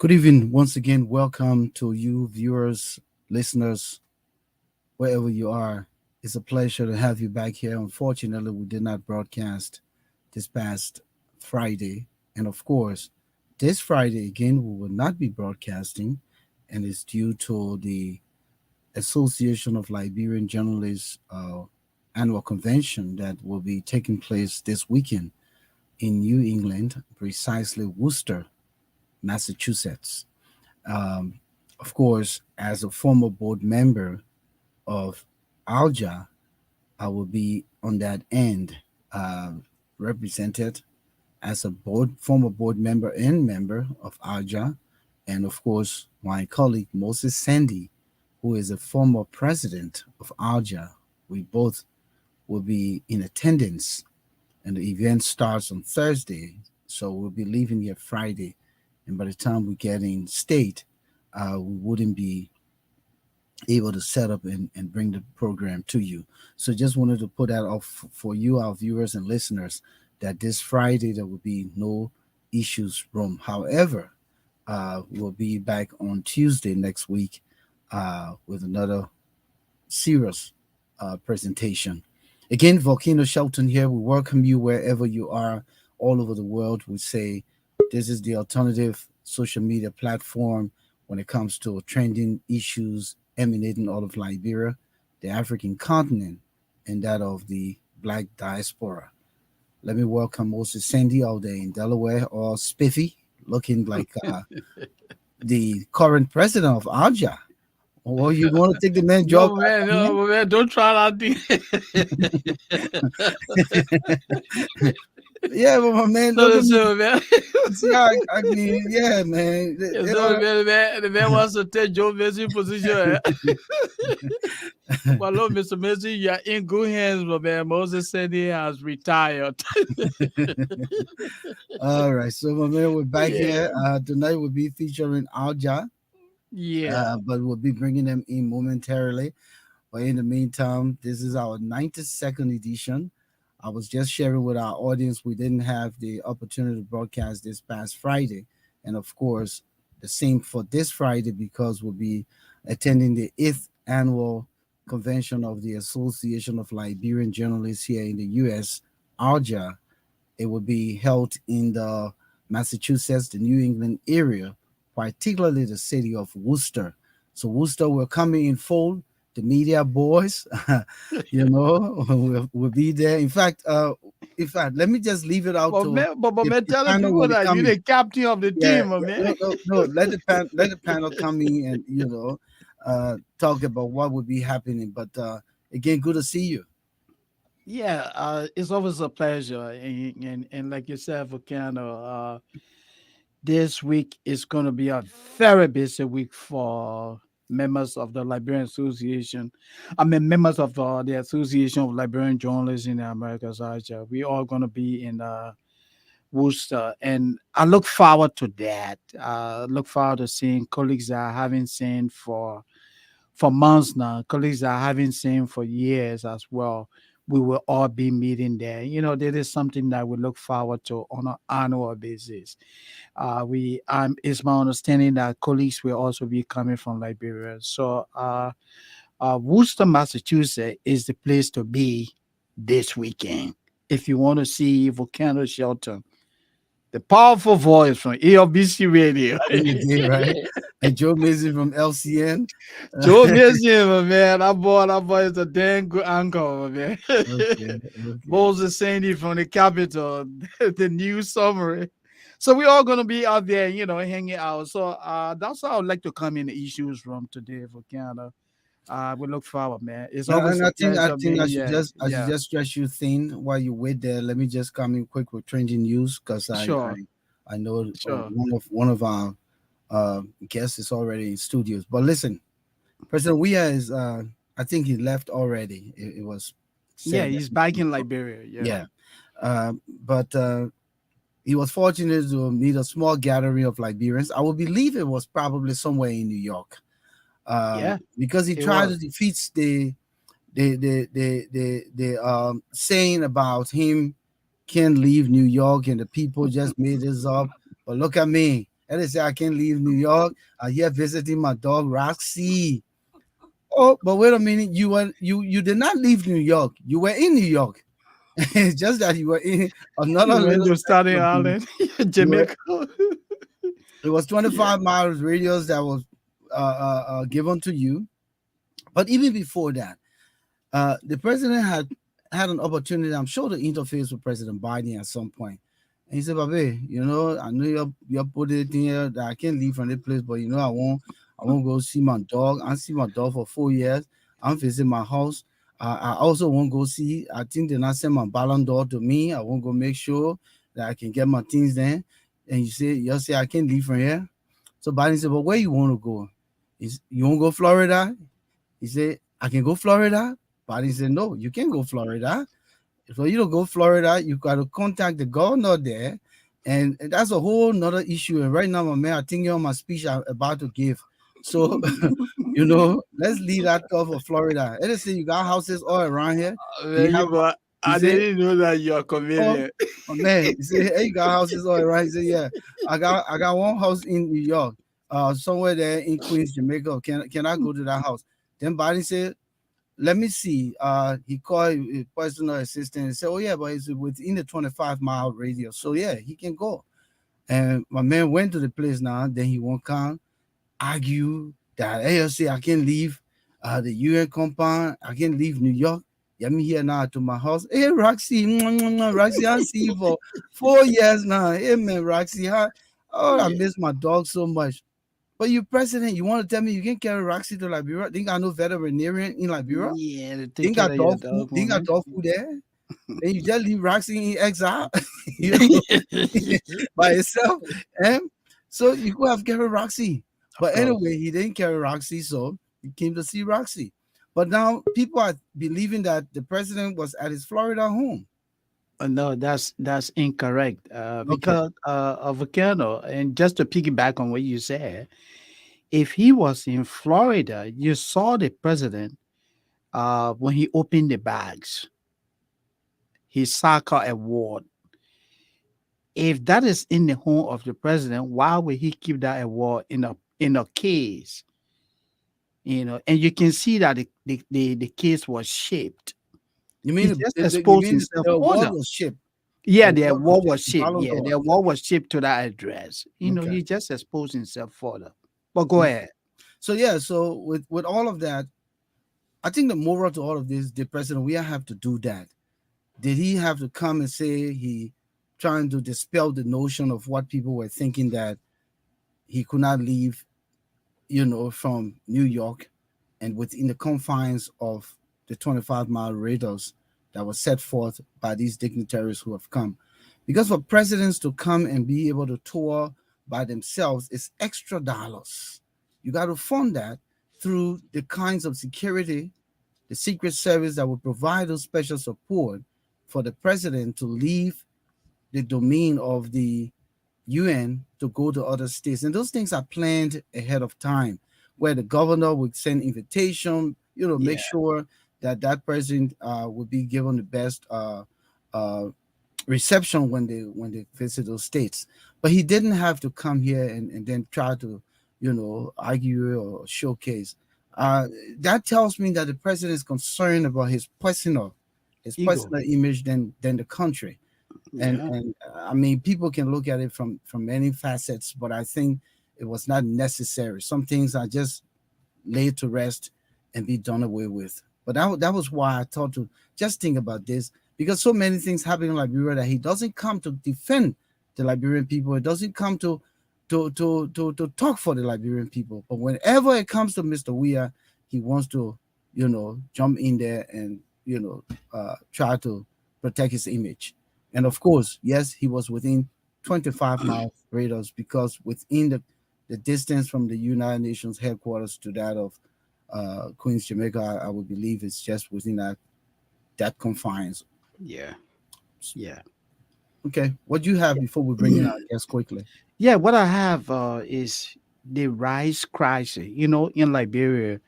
Good evening. Once again, welcome to you, viewers, listeners, wherever you are. It's a pleasure to have you back here. Unfortunately, we did not broadcast this past Friday. And of course, this Friday again, we will not be broadcasting, and it's due to the Association of Liberian Journalists annual convention that will be taking place this weekend in New England, precisely Worcester, Massachusetts. Um, of course, as a former board member of ALJA, I will be on that end, uh, represented as a former board member and member of ALJA, and of course, my colleague Moses Sandy, who is a former president of ALJA. We both will be in attendance, and the event starts on Thursday, so we'll be leaving here Friday. And by the time we get in state, we wouldn't be able to set up and bring the program to you. So just wanted to put that off for you, our viewers and listeners, that this Friday there will be no issues room. However, we'll be back on Tuesday next week with another serious presentation. Again, Volcano Shelton here. We welcome you wherever you are, all over the world. We say this is the alternative social media platform when it comes to trending issues emanating out of Liberia, the African continent, and that of the Black diaspora. Let me welcome Moses Sandy out there in Delaware, all spiffy, looking like the current president of ALJA. Or you want to take the man job? No, man, don't try that thing. Yeah, but my man, So, look at me. so, man. See, I mean, yeah, man. So, man, the man wants to take Joe Messi position. But look, Mr. Messi, you are in good hands, but man, Moses said he has retired. All right, so my man, we're back Yeah. here. Tonight we'll be featuring Alja, Yeah. but we'll be bringing them in momentarily. But in the meantime, this is our 92nd edition. I was just sharing with our audience, we didn't have the opportunity to broadcast this past Friday. And of course, the same for this Friday because we'll be attending the 8th annual convention of the Association of Liberian Journalists here in the U.S., ALJA. It will be held in the Massachusetts, the New England area, particularly the city of Worcester. So Worcester will come in full. The media boys, will be there. In fact, let me just leave it out But to man, but man, the telling panel people when they that come you're in. the captain of the Yeah, team, man. no. Let the panel come in and talk about what would be happening. But again, good to see you. Yeah, it's always a pleasure, and like you said, Volcano, this week is going to be a very busy week for members of the Liberian Association. I mean, members of the Association of Liberian Journalists in the Americas. We all going to be in Worcester, and I look forward to that. Look forward to seeing colleagues that I haven't seen for months now, colleagues that I haven't seen for years as well. We will all be meeting there. There is something that we look forward to on an annual basis. It's my understanding that colleagues will also be coming from Liberia. So, Worcester, Massachusetts is the place to be this weekend if you want to see Volcano Shelton, the powerful voice from ELBC Radio. You did right. And Joe Mason from LCN. Joe Michigan, my man. That boy is a damn good uncle, my man. Okay, okay. Moses Sandy from the Capitol, the news summary. So we all gonna be out there, hanging out. So that's how I'd like to come in the issues room today for Canada. We look forward, man. It's always And a I pleasure think being I should yeah. just stretch you thin while you wait there. Let me just come in quick with trending news because Sure, I know sure. one of our guests is already in studios. But listen, President Weah is I think he left already. It was Yeah, said that he's back in Liberia. Yeah. yeah. But he was fortunate to meet a small gathering of Liberians. I would believe it was probably somewhere in New York. Yeah, Because he it tried to was. defeat the saying about him can't leave New York and the people just made this up. But look at me. And they say I can't leave New York. I'm here visiting my dog Roxy. Oh, but wait a minute. You did not leave New York. You were in New York. It's just that you were in another You went little to section Staten of New York. Island, You were Jamaica. it was Yeah. 25 miles radius that was given to you. But even before that, the president had an opportunity, I'm sure, to interface with President Biden at some point. And he said, "Babe, I know you put it in here that I can't leave from this place, but I won't go see my dog. I see my dog for 4 years. I'm visiting my house. I also won't go see. I think they're not send my Ballon d'Or to me. I won't go make sure that I can get my things there." And you say I can't leave from here. So Biden said, "But where you want to go? You want to go Florida?" He said, "I can go Florida." Biden said, "No, you can't go Florida. For you to go Florida, you got to contact the governor there. And that's a whole nother issue. And right now, my man, I think you're on my speech I'm about to give. So, let's leave that talk for Florida. And they say you got houses all around here. Do you Man, have, he I said, didn't know that you're a "Oh, comedian. my man," he said, "Hey, you got houses all around." He said, "Yeah, I got one house in New York, somewhere there in Queens, Jamaica. Can I go to that house?" Then Biden said, "Let me see." He called his personal assistant and said, "Oh yeah, but it's within the 25-mile radius, so yeah, he can go." And my man went to the place now. Then he won't come argue that ALC I can leave the UN compound. I can leave New York. Get me here now to my house. Hey Roxy, Roxy, I see you for 4 years now. Hey man, Roxy, I Yeah. miss my dog so much. But you president, you want to tell me you can carry Roxy to Liberia? Think I know veterinarian in Liberia? Yeah, to take They care got of your dog food. dog, They got woman. dog food there. Then you just leave Roxy in exile, you know, by itself. And so you could have carried Roxy. Of But course. anyway, he didn't carry Roxy, so he came to see Roxy. But now people are believing that the president was at his Florida home. No, that's incorrect. Okay. Because of Volcano, and just to piggyback on what you said, if he was in Florida, you saw the president when he opened the bags, his soccer award. If that is in the home of the president, why would he keep that award in a case? And you can see that the case was shaped. You He mean just you exposed mean himself the for award them. was shipped? The Yeah, the award was award shipped. was The shipped. Ballon Yeah, the d'Or. award was shipped to that address. Okay. He just exposed himself for them. But go Okay. ahead. So yeah, so with all of that, I think the moral to all of this, the president, we have to do that. Did he have to come and say he trying to dispel the notion of what people were thinking that he could not leave, from New York and within the confines of the 25-mile radius that was set forth by these dignitaries who have come? Because for presidents to come and be able to tour by themselves is extra dollars. You got to fund that through the kinds of security, the Secret Service that will provide those special support for the president to leave the domain of the UN to go to other states. And those things are planned ahead of time, where the governor would send invitation, make Yeah, sure that that person would be given the best uh, reception when they visit those states. But he didn't have to come here and then try to, argue or showcase. Uh, that tells me that the president is concerned about his ego. personal image than the country. and Yeah, and I mean, people can look at it from many facets, but I think it was not necessary. Some things are just laid to rest and be done away with. But that was why I thought to just think about this, because so many things happen in Liberia that he doesn't come to defend the Liberian people. He doesn't come to talk for the Liberian people. But whenever it comes to Mr. Weah, he wants to, jump in there and try to protect his image. And of course, yes, he was within 25 miles radius, because within the distance from the United Nations headquarters to that of Queens, Jamaica, I would believe it's just within that confines. yeah, yeah. Okay, what do you have before we bring in our guest quickly? Yeah, what I have is the rice crisis. In Liberia,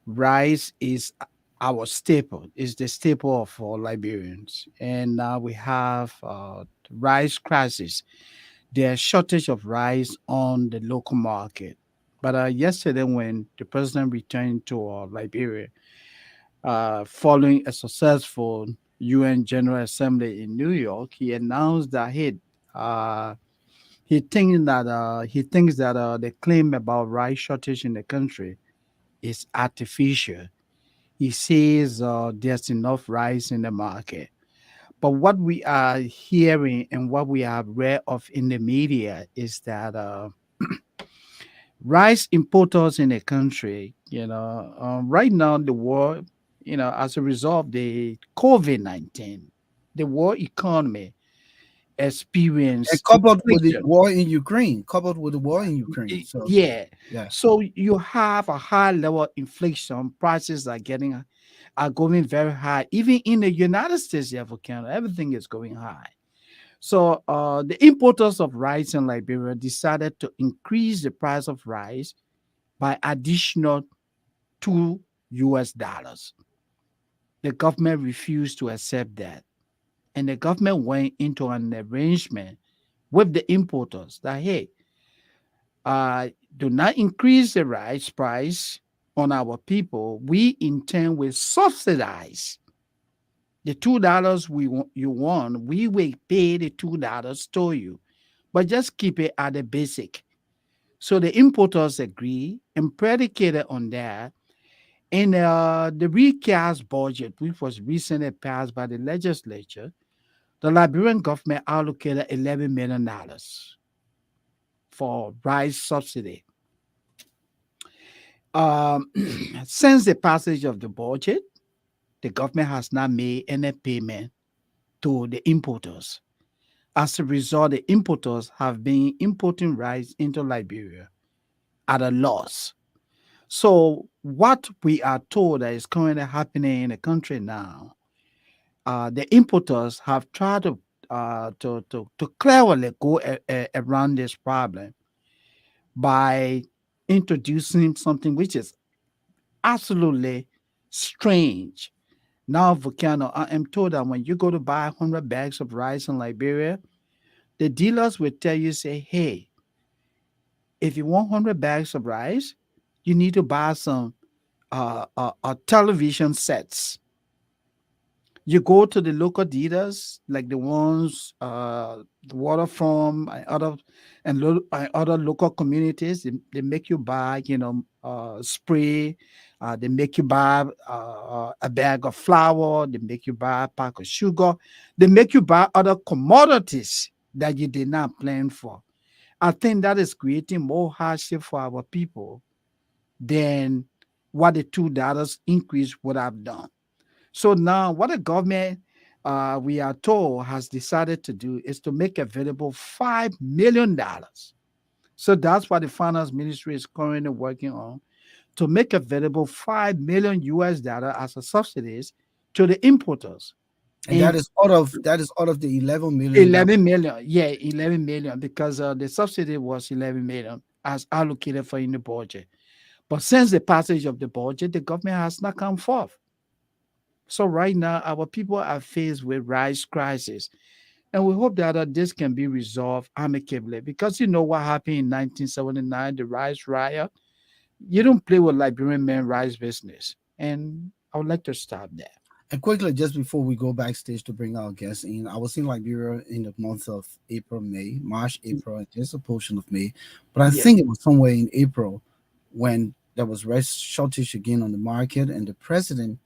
rice is our staple. It's the staple of all Liberians, and now we have rice crisis. there's shortage of rice on the local market. But yesterday, when the president returned to Liberia, following a successful UN General Assembly in New York, he announced that uh, he thinks that the claim about rice shortage in the country is artificial. He says there's enough rice in the market. But what we are hearing and what we have read of in the media is that rice importers in the country, right now the war, as a result of the COVID-19, the war economy And experienced coupled with the inflation. war in Ukraine, coupled with the war in Ukraine. So Yeah. yeah. So you have a high level of inflation. Prices are going very high. Even in the United States, yeah, for Canada, everything is going high. So the importers of rice in Liberia decided to increase the price of rice by additional $2. The government refused to accept that. And the government went into an arrangement with the importers that, hey, do not increase the rice price on our people. We intend will subsidize the $2 you want. We will pay the $2 to you, but just keep it at the basic. So the importers agree and predicated on that. In the recast budget, which was recently passed by the legislature, the Liberian government allocated $11 million for rice subsidy. Um, since the passage of the budget, the government has not made any payment to the importers. As a result, the importers have been importing rice into Liberia at a loss. So, what we are told that is currently happening in the country now, the importers have tried to cleverly go around this problem by introducing something which is absolutely strange. Now, Volcano, I am told that when you go to buy 100 bags of rice in Liberia, the dealers will tell you, say, hey, if you want 100 bags of rice, you need to buy some television sets. You go to the local dealers, like the ones, the Waterfront and other local communities. They make you buy, spray. They make you buy a bag of flour. They make you buy a pack of sugar. They make you buy other commodities that you did not plan for. I think that is creating more hardship for our people than what the $2 increase would have done. So now, what the government, we are told, has decided to do is to make available $5 million. So that's what the finance ministry is currently working on, to make available 5 million US dollar as a subsidies to the importers. And And that is out of the 11 million that 11 million, yeah, 11 million, because the subsidy was 11 million as allocated for in the budget. But since the passage of the budget, the government has not come forth. So right now, our people are faced with rice crisis, and we hope that this can be resolved amicably. Because you know what happened in 1979, the rice riot. You don't play with Liberian men rice business, and I would like to stop there. And quickly, just before we go backstage to bring our guests in, I was in Liberia in the month of April, May, March, April, and just a portion of May. But I Yeah, think it was somewhere in April when there was rice shortage again on the market, and the president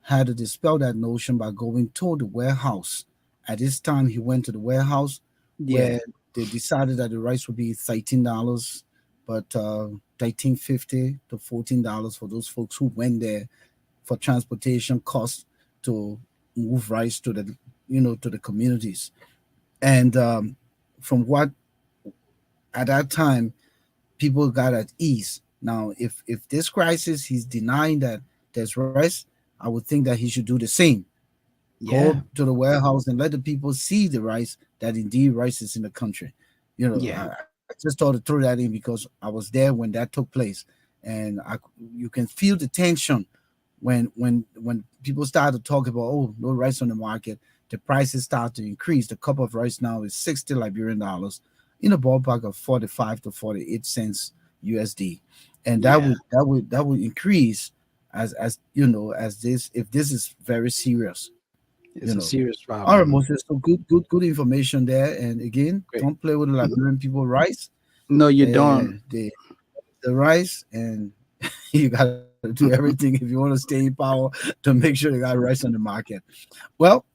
had to dispel that notion by going to the warehouse. At this time, he went to the warehouse yeah, where they decided that the rice would be $13, but 13.50 to $14 for those folks who went there for transportation costs to move rice to the to the communities. And from what at that time people got at ease. Now, if this crisis he's denying that there's rice, I would think that he should do the same. Go yeah, to the warehouse and let the people see the rice, that indeed rice is in the country. yeah, I just thought to throw that in because I was there when that took place, and you can feel the tension when people start to talk about, oh, no rice on the market, the prices start to increase. The cup of rice now is 60 Liberian dollars. in the ballpark of 45 to 48 cents USD, and Yeah, that would increase as you know, as this, if this is very serious, you it's know. a serious All right, problem. Moses. So good information there. And again, Great. don't play with the Liberian people rights. No, you don't. The rice, and you got to do everything if you want to stay in power to make sure you got rice on the market. Well,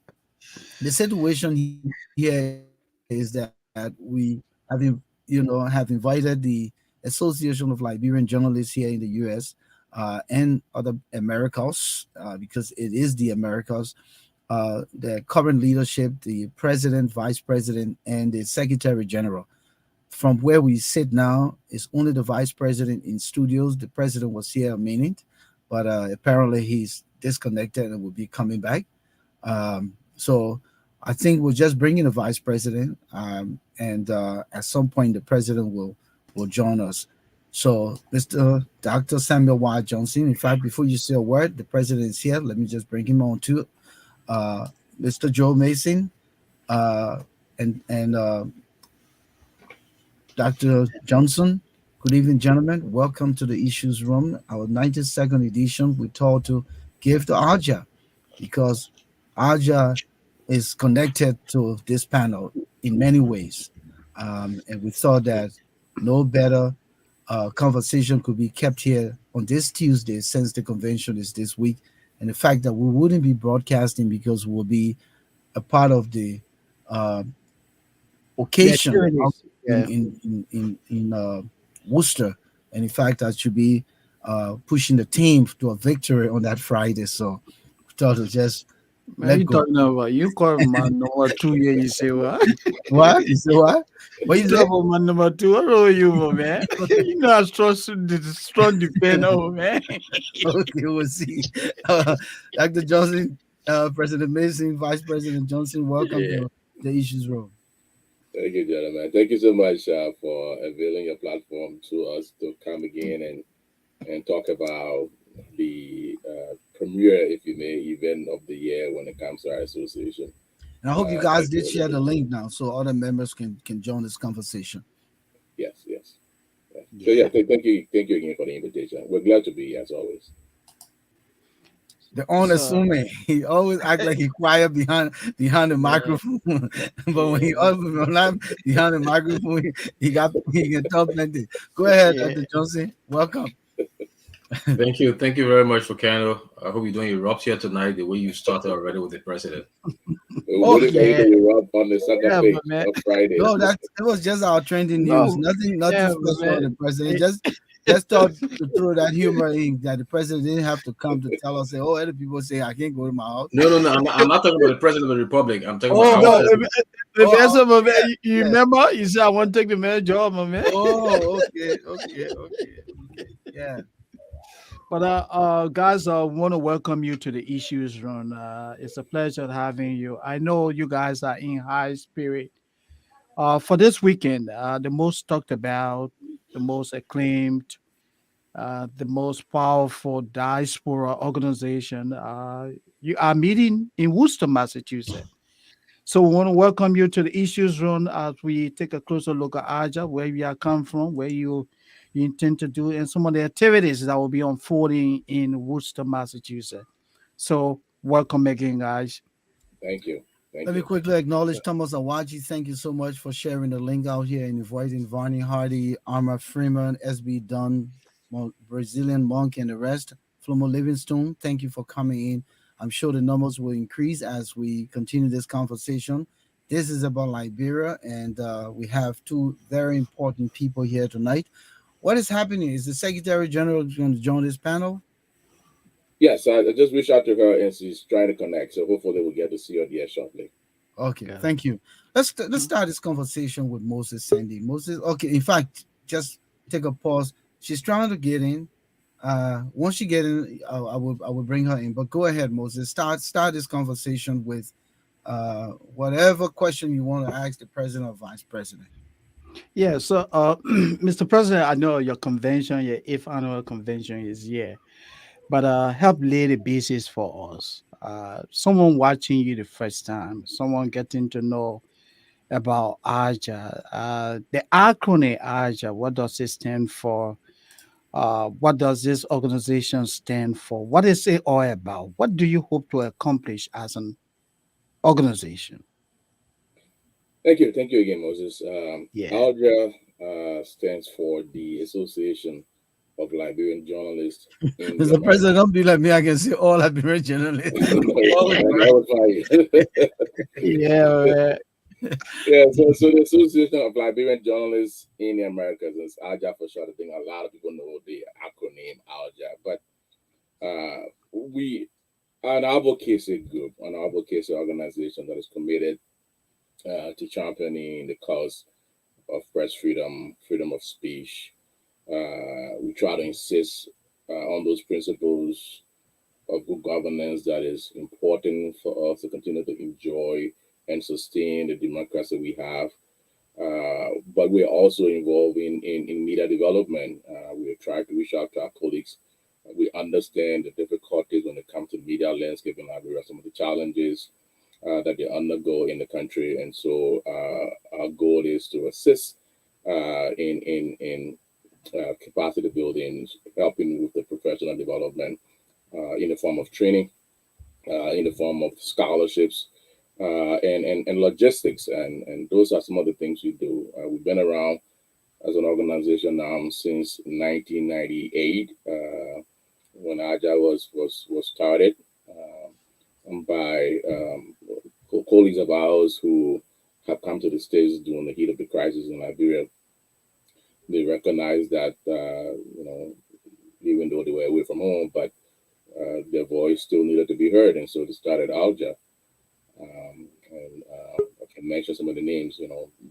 the situation here is that we have invited the Association of Liberian Journalists here in the U.S. And other Americas, because it is the Americas. The current leadership, the president, vice president, and the secretary general. From where we sit now, is only the vice president in studios. The president was here a minute, but apparently he's disconnected and will be coming back. So I think we're just bringing the vice president, and at some point the president will join us. So, Mr. Dr. Samuel Y. Johnson. In fact, before you say a word, the president is here. Let me just bring him on too. Uh, Mr. Joe Mason, uh, and Dr. Johnson. Good evening, gentlemen. Welcome to the Issues Room, our 92nd edition. We're told to give to ALJA because ALJA is connected to this panel in many ways. And we thought that no better conversation could be kept here on this Tuesday, since the convention is this week. And the fact that we wouldn't be broadcasting because we'll be a part of the uh, The occasion out activities. Yeah. in Worcester, and in fact, I should be pushing the team to a victory on that Friday. So, thought to just Man, let you go. talking about? You call my number two here, you say what? What you say? What? What You you talk say? about my number two. What are you, my man? You know how strong the strong defender, man. Okay, we'll see. Dr. Johnson, President Mason, Vice President Johnson, welcome Yeah. to the Issues Room. Thank you, gentlemen. Thank you so much for availing your platform to us to come again and talk about the premier, if you may, event of the year when it comes to our association. And I hope you guys Thank you did for the share the opportunity. link now, so other members can join this conversation. Yes, yes. Yes. So Yeah. yeah, thank you again for the invitation. We're glad to be here as always. The So unassuming. He always act like he quiet behind the yeah, microphone, but when yeah, he when not behind the microphone, he can talk plenty. Go ahead, yeah. Dr. Johnson. Welcome. Thank you very much, Volcano. I hope you're doing your rocks here tonight the way you started already with the president. What Okay. are you Yeah, going to rub on the soccer yeah, my pitch man. on Friday? No, that it was just our trending news. No, Nothing yeah, my special on man. the president. Eh, Just thought to throw that humor in that the president didn't have to come to tell us. Say, oh, other people say I can't go to my house. No. I'm not talking about the president of the republic. I'm talking about Oh, our no, oh, president. if oh, answer, my man, yeah, you yeah. remember? You said I want to take the man job, my man. Oh, okay. Yeah. But guys, I want to welcome you to the Issues Run. It's a pleasure having you. I know you guys are in high spirit. For this weekend, the most talked about, the most acclaimed, the most powerful diaspora organization. You are meeting in Worcester, Massachusetts. So we want to welcome you to the Issues Room as we take a closer look at AJA, where you are come from, where you intend to do, and some of the activities that will be unfolding in Worcester, Massachusetts. So welcome again, guys. Thank you. Thank Let me you. quickly acknowledge Thomas Awaji. Thank you so much for sharing the link out here and inviting Varney Hardy, Arma Freeman, SB Dunn, Brazilian Monk, and the rest. Flomo Livingstone, thank you for coming in. I'm sure the numbers will increase as we continue this conversation. This is about Liberia, and we have two very important people here tonight. What is happening? Is the Secretary General going to join this panel? Yes, I just reached out to her and she's trying to connect. So hopefully we'll get to see her there shortly. Okay, Yeah. thank you. Let's start this conversation with Moses Sandy. Moses, okay. In fact, just take a pause. She's trying to get in. Once she get in, I will bring her in. But go ahead, Moses. Start this conversation with whatever question you want to ask the president or vice president. Yeah. So, Mr. President, I know your convention, your if annual convention is here, but help lay the basis for us. Someone watching you the first time, someone getting to know about ALJA. The acronym ALJA, what does it stand for? What does this organization stand for? What is it all about? What do you hope to accomplish as an organization? Thank you again, Moses. Yeah. ALJA stands for the Association of Liberian Journalists in the Mr. Americas. President, don't be like me. I can see all Liberian journalists. No, All that was fine. Yeah. Yeah, so the Association of Liberian Journalists in the Americas is ALJA for short. I think a lot of people know the acronym ALJA, but we are an advocacy group, an advocacy organization that is committed to championing the cause of press freedom, freedom of speech. We try to insist on those principles of good governance that is important for us to continue to enjoy and sustain the democracy we have. But we're also involved in media development. We try to reach out to our colleagues. We understand the difficulties when it comes to media landscape in Liberia, some of the challenges that they undergo in the country, and so our goal is to assist in capacity building, helping with the professional development in the form of training, in the form of scholarships, and logistics, and those are some of the things we do. We've been around as an organization now since 1998, when AJA was started by colleagues of ours who have come to the States during the heat of the crisis in Liberia. They recognized that even though they were away from home, but their voice still needed to be heard, and so they started ALJA. And I can mention some of the names.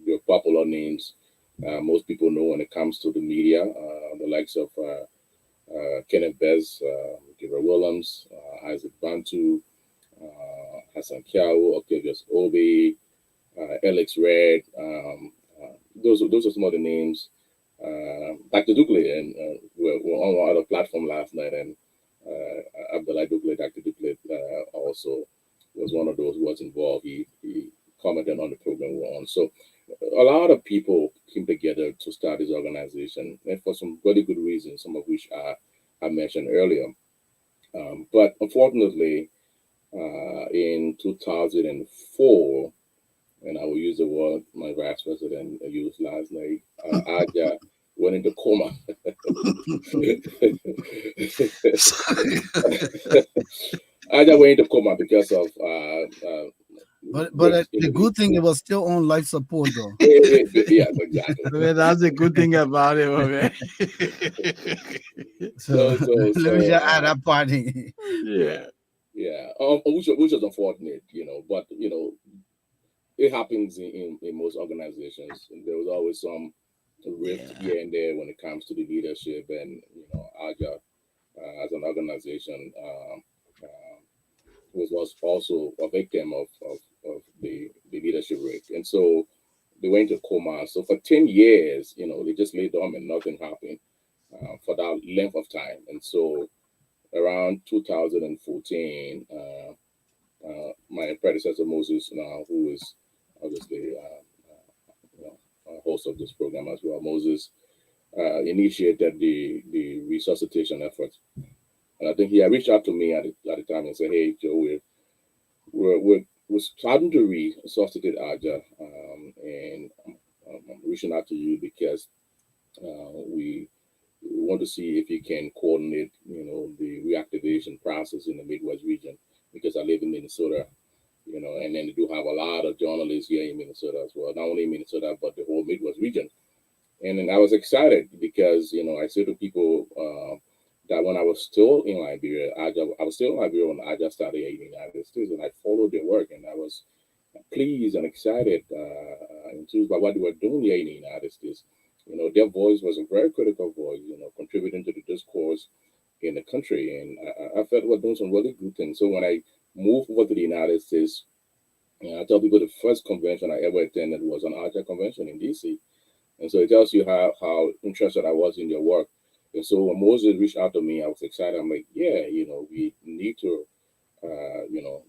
Your popular names. Most people know when it comes to the media, the likes of Kenneth Bez, Gabriel Williams, Isaac Bantu, Hassan Kiao, Octavius Obi, Alex Red. Those are some of the names. Dr. Dukley, and we're on one other platform last night, and Abdullah Dukley, Dr. Dukley, also was one of those who was involved. He commented on the program we're on. So a lot of people came together to start this organization, and for some very good reasons, some of which I mentioned earlier. But unfortunately, in 2004, and I will use the word my vice president used last night, AJA went into coma. AJA went into coma because of but the good thing, it was still on life support though. yes, exactly. I mean, that's a good thing about it, man. So So let me just add that party. Yeah. yeah, which was unfortunate, but it happens in most organizations. There was always some rift Yeah. here and there when it comes to the leadership, and AJA as an organization was also a victim of the leadership rift, and so they went to coma. So for 10 years, they just lay dormant, nothing happened for that length of time, and so around 2014. My predecessor Moses, now who is obviously host of this program as well, Moses initiated the resuscitation effort, and I think he had reached out to me at the time and said, "Hey, Joe, we're starting to resuscitate AJA, and I'm reaching out to you because we want to see if you can coordinate, the reactivation process in the Midwest region because I live in Minnesota, and then they do have a lot of journalists here in Minnesota as well, not only in Minnesota, but the whole Midwest region. And then I was excited because, I said to people that when I was still in Liberia, I was still in Liberia when I just started in the United States, and I followed their work, and I was pleased and excited enthused by what they were doing here in the United States. Their voice was a very critical voice, contributing to the discourse in the country, and I felt we were doing some really good things. So when I moved over to the United States, I tell people the first convention I ever attended was an ALJA convention in DC. And so it tells you how interested I was in their work. And so when Moses reached out to me, I was excited. I'm like, yeah, we need to,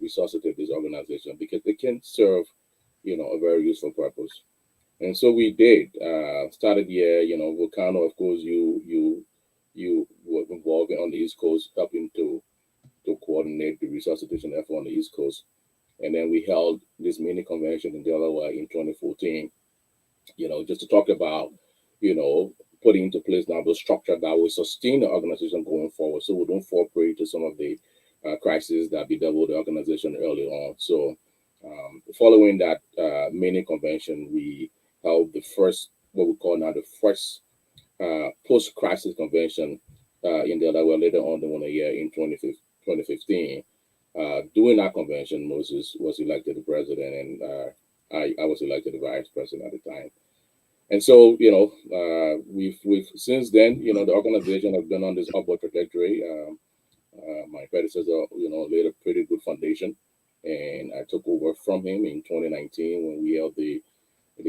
resuscitate this organization because they can serve a very useful purpose. And so we did. Started here, Volcano. Of course, you were involved on the East Coast, helping to coordinate the resuscitation effort on the East Coast. And then we held this mini convention in Delaware in 2014. Just to talk about, you know, putting into place now the structure that will sustain the organization going forward, so we don't fall prey to some of the crises that bedeviled the organization early on. So, following that mini convention, we held the first, what we call now the first post-crisis convention in Delaware later on the one year in 2015. During that convention, Moses was elected the president, and I was elected the vice president at the time. And so, we've since then, the organization has been on this upward trajectory. My predecessor, laid a pretty good foundation, and I took over from him in 2019 when we held the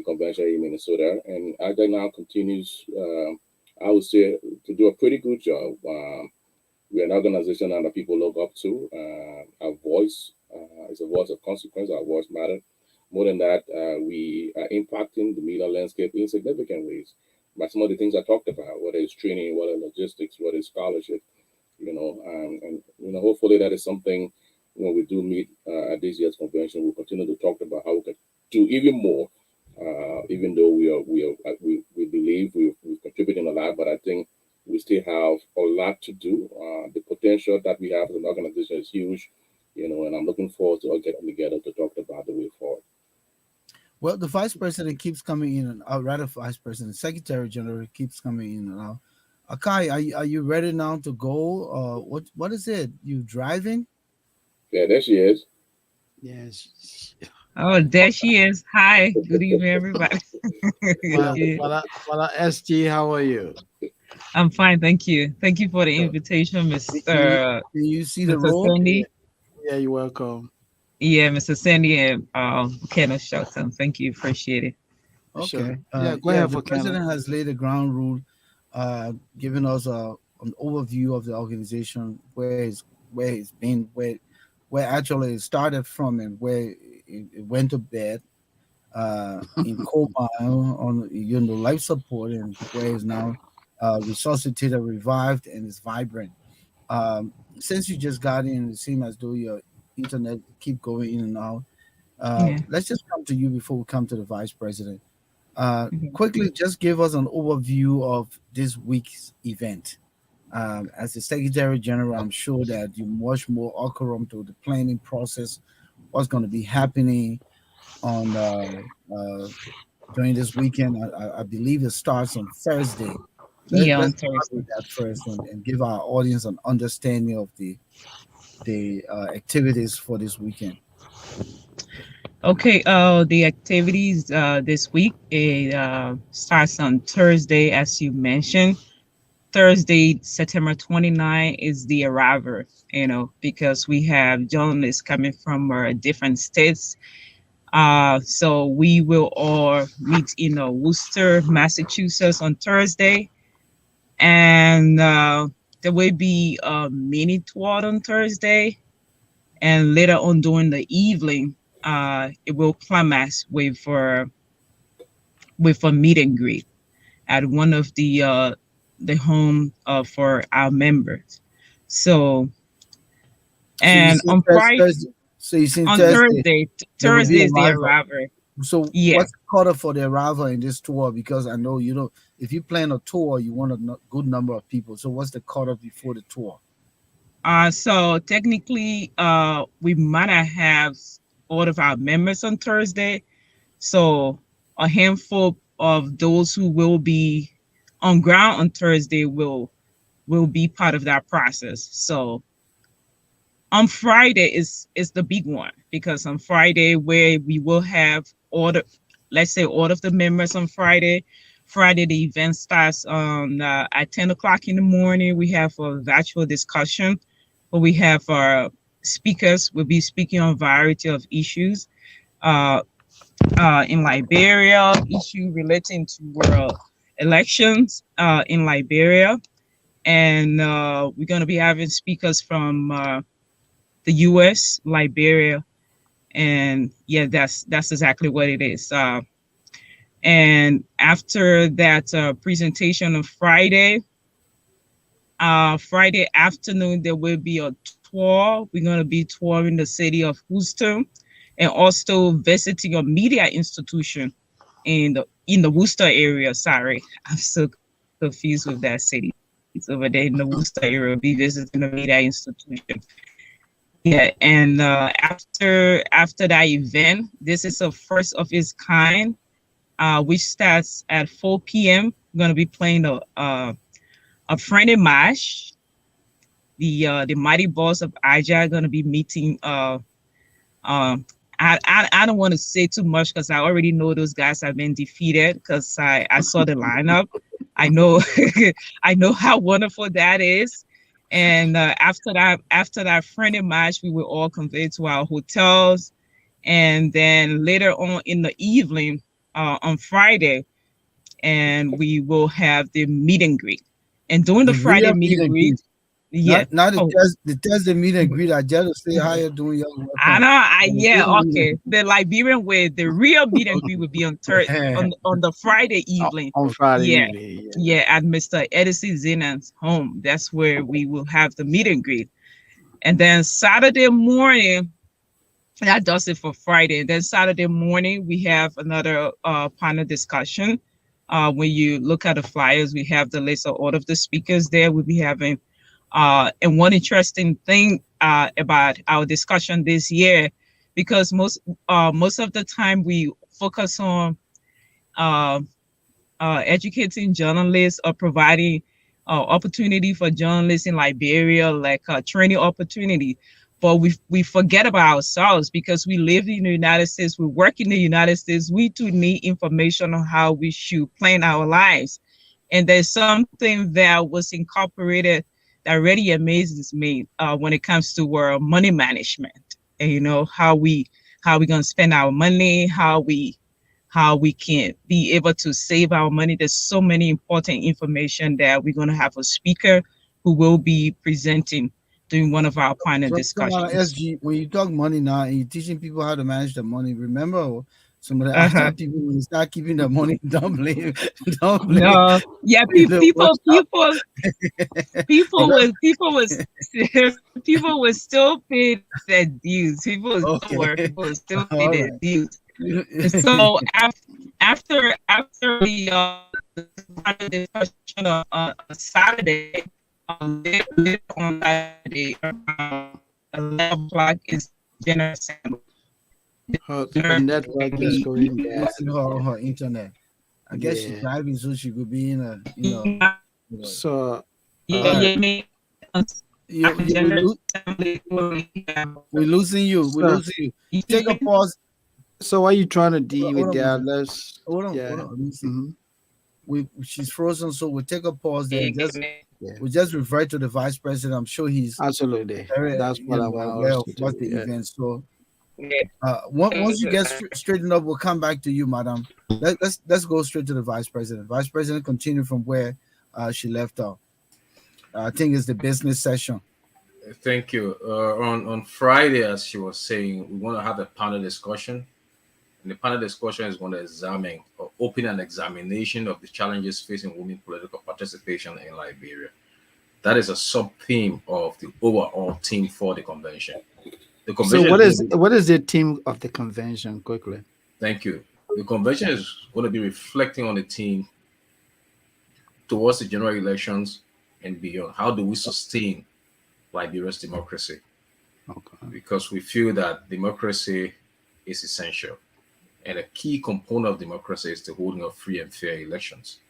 convention in Minnesota, and ALJA now continues, I would say, to do a pretty good job. We're an organization that people look up to. Our voice is a voice of consequence. Our voice matters. More than that, we are impacting the media landscape in significant ways by some of the things I talked about, whether it's training, whether logistics, whether it's scholarship, and hopefully that is something when we do meet at this year's convention, we'll continue to talk about how we can do even more. Even though we believe we're contributing a lot, but I think we still have a lot to do. The potential that we have as an organization is huge, and I'm looking forward to all getting together to talk about the way forward. Well, the vice president keeps coming in and out. Rather, vice president, secretary general keeps coming in and out. Akai, are you ready now to go? What is it? You driving? Yeah, there she is. Yes. Oh, there she is. Hi. Good evening, everybody. Well, Yeah, SG, how are you? I'm fine. Thank you. Thank you for the invitation, Can you see the Mr. road? Sandy. Yeah, you're welcome. Yeah, Mr. Sandy and Kenneth Shelton. Thank you. Appreciate it. Okay. Sure. Yeah, go ahead, The Volcano. president has laid the ground rule, giving us an overview of the organization, where it's been, where actually it started from, and where it went to bed, in coma on life support, and where it's now resuscitated, revived, and is vibrant. Since you just got in, it seems as though your internet keep going in and out. Yeah. Let's just come to you before we come to the vice president. Mhm. Quickly, just give us an overview of this week's event. As the Secretary General, I'm sure that you much more accurate to the planning process, what's going to be happening on during this weekend. I believe it starts on Thursday. Yeah, on Let's start Thursday. with that first, and give our audience an understanding of the activities for this weekend. Okay. The activities this week it starts on Thursday, as you mentioned. Thursday, September 29 is the arrival. Because we have journalists coming from different states. So we will all meet in Worcester, Massachusetts on Thursday. And there will be a mini tour on Thursday. And later on during the evening, it will climax with a meet and greet at one of the home for our members. So, So you and see on Friday, Thursday. So you see on Thursday. There will be Thursday is the arrival. arrival. So Yeah. what's the cutoff for the arrival in this tour? Because I know you don't. If you plan a tour, you want a good number of people. So what's the cutoff before the tour? So technically, we might not have all of our members on Thursday. So a handful of those who will be on ground on Thursday will be part of that process. So on Friday is the big one, because on Friday where we will have all of the members on Friday. Friday the event starts on at 10 o'clock in the morning. We have a virtual discussion where we have our speakers will be speaking on a variety of issues in Liberia, issue relating to world elections in Liberia. And we're going to be having speakers from the US, Liberia, And yeah, that's exactly what it is. And after that presentation on Friday afternoon, there will be a tour. We're going to be touring the city of Worcester and also visiting a media institution in the Worcester area. Sorry, I'm so confused with that city. It's over there in the Worcester area. We'll be visiting the media institution. Yeah, and after that event, this is a first of its kind, which starts at 4 p.m. We're gonna be playing a friendly match. The mighty boss of ALJA are gonna be meeting. I don't want to say too much because I already know those guys have been defeated because I saw the lineup. I know I know how wonderful that is. And after that friendly match, we will all convey to our hotels. And then later on in the evening, on Friday, and we will have the meet and greet. And during the The Friday real meet meet and and greet, greet. yeah. Not Oh, the Thursday meet and greet. I just say hi, you're doing your I welcome. know. But the Yeah. real meet Okay. The Liberian way, the real meet and greet will be and on the Friday evening. On Friday Yeah. evening. Yeah, at Mr. Edison Zinan's home. That's where we will have the meet and greet. And then Saturday morning, that does it for Friday. Then Saturday morning, we have another panel discussion. When you look at the flyers, we have the list of all of the speakers there. We'll be having, and one interesting thing about our discussion this year, because most of the time we focus on uh, educating journalists or providing opportunity for journalists in Liberia, like training opportunity. But we forget about ourselves because we live in the United States, we work in the United States. We too need information on how we should plan our lives. And there's something that was incorporated that really amazes me when it comes to money management. And you know how we gonna spend our money, how we can be able to save our money. There's so many important information that we're going to have a speaker who will be presenting during one of our panel so discussions. SG, when you talk money now and you're teaching people how to manage the money, remember some of the Uh-huh. ALJA people when you start keeping the money, don't blame No, yeah, the workshop. people was people will still pay their dues. People will still Okay. work. People will still pay All their right. dues. And so after the discussion on Saturday, later on Saturday around 11 o'clock is general assembly. Her network is going bad. Losing her internet. I guess she's Yeah. driving, so she could be in a, So Yeah, All right. yeah, me. You, General assembly. we're losing you. We're so losing you. Take a pause. so what are you trying to deal Hold with on, there? man. Let's Hold yeah. on. Let me see. Mhm. She's frozen, so we'll take a pause there. Yeah. We'll just revert to the vice president. I'm sure he's Absolutely. very That's what I want aware us of to what's do. the Yeah. event. So once you get straightened up, we'll come back to you, madam. Let's go straight to the vice president. Vice president, continue from where she left off. I think it's the business session. Thank you. On Friday, as she was saying, we want to have a panel discussion. And the panel discussion is going to examine or open an examination of the challenges facing women political participation in Liberia. That is a sub theme of the overall theme for the convention. The So convention what is the theme of the convention quickly? Thank you. The convention is going to be reflecting on the theme towards the general elections and beyond. How do we sustain Liberia's democracy? Okay. Because we feel that democracy is essential. And a key component of democracy is the holding of free and fair elections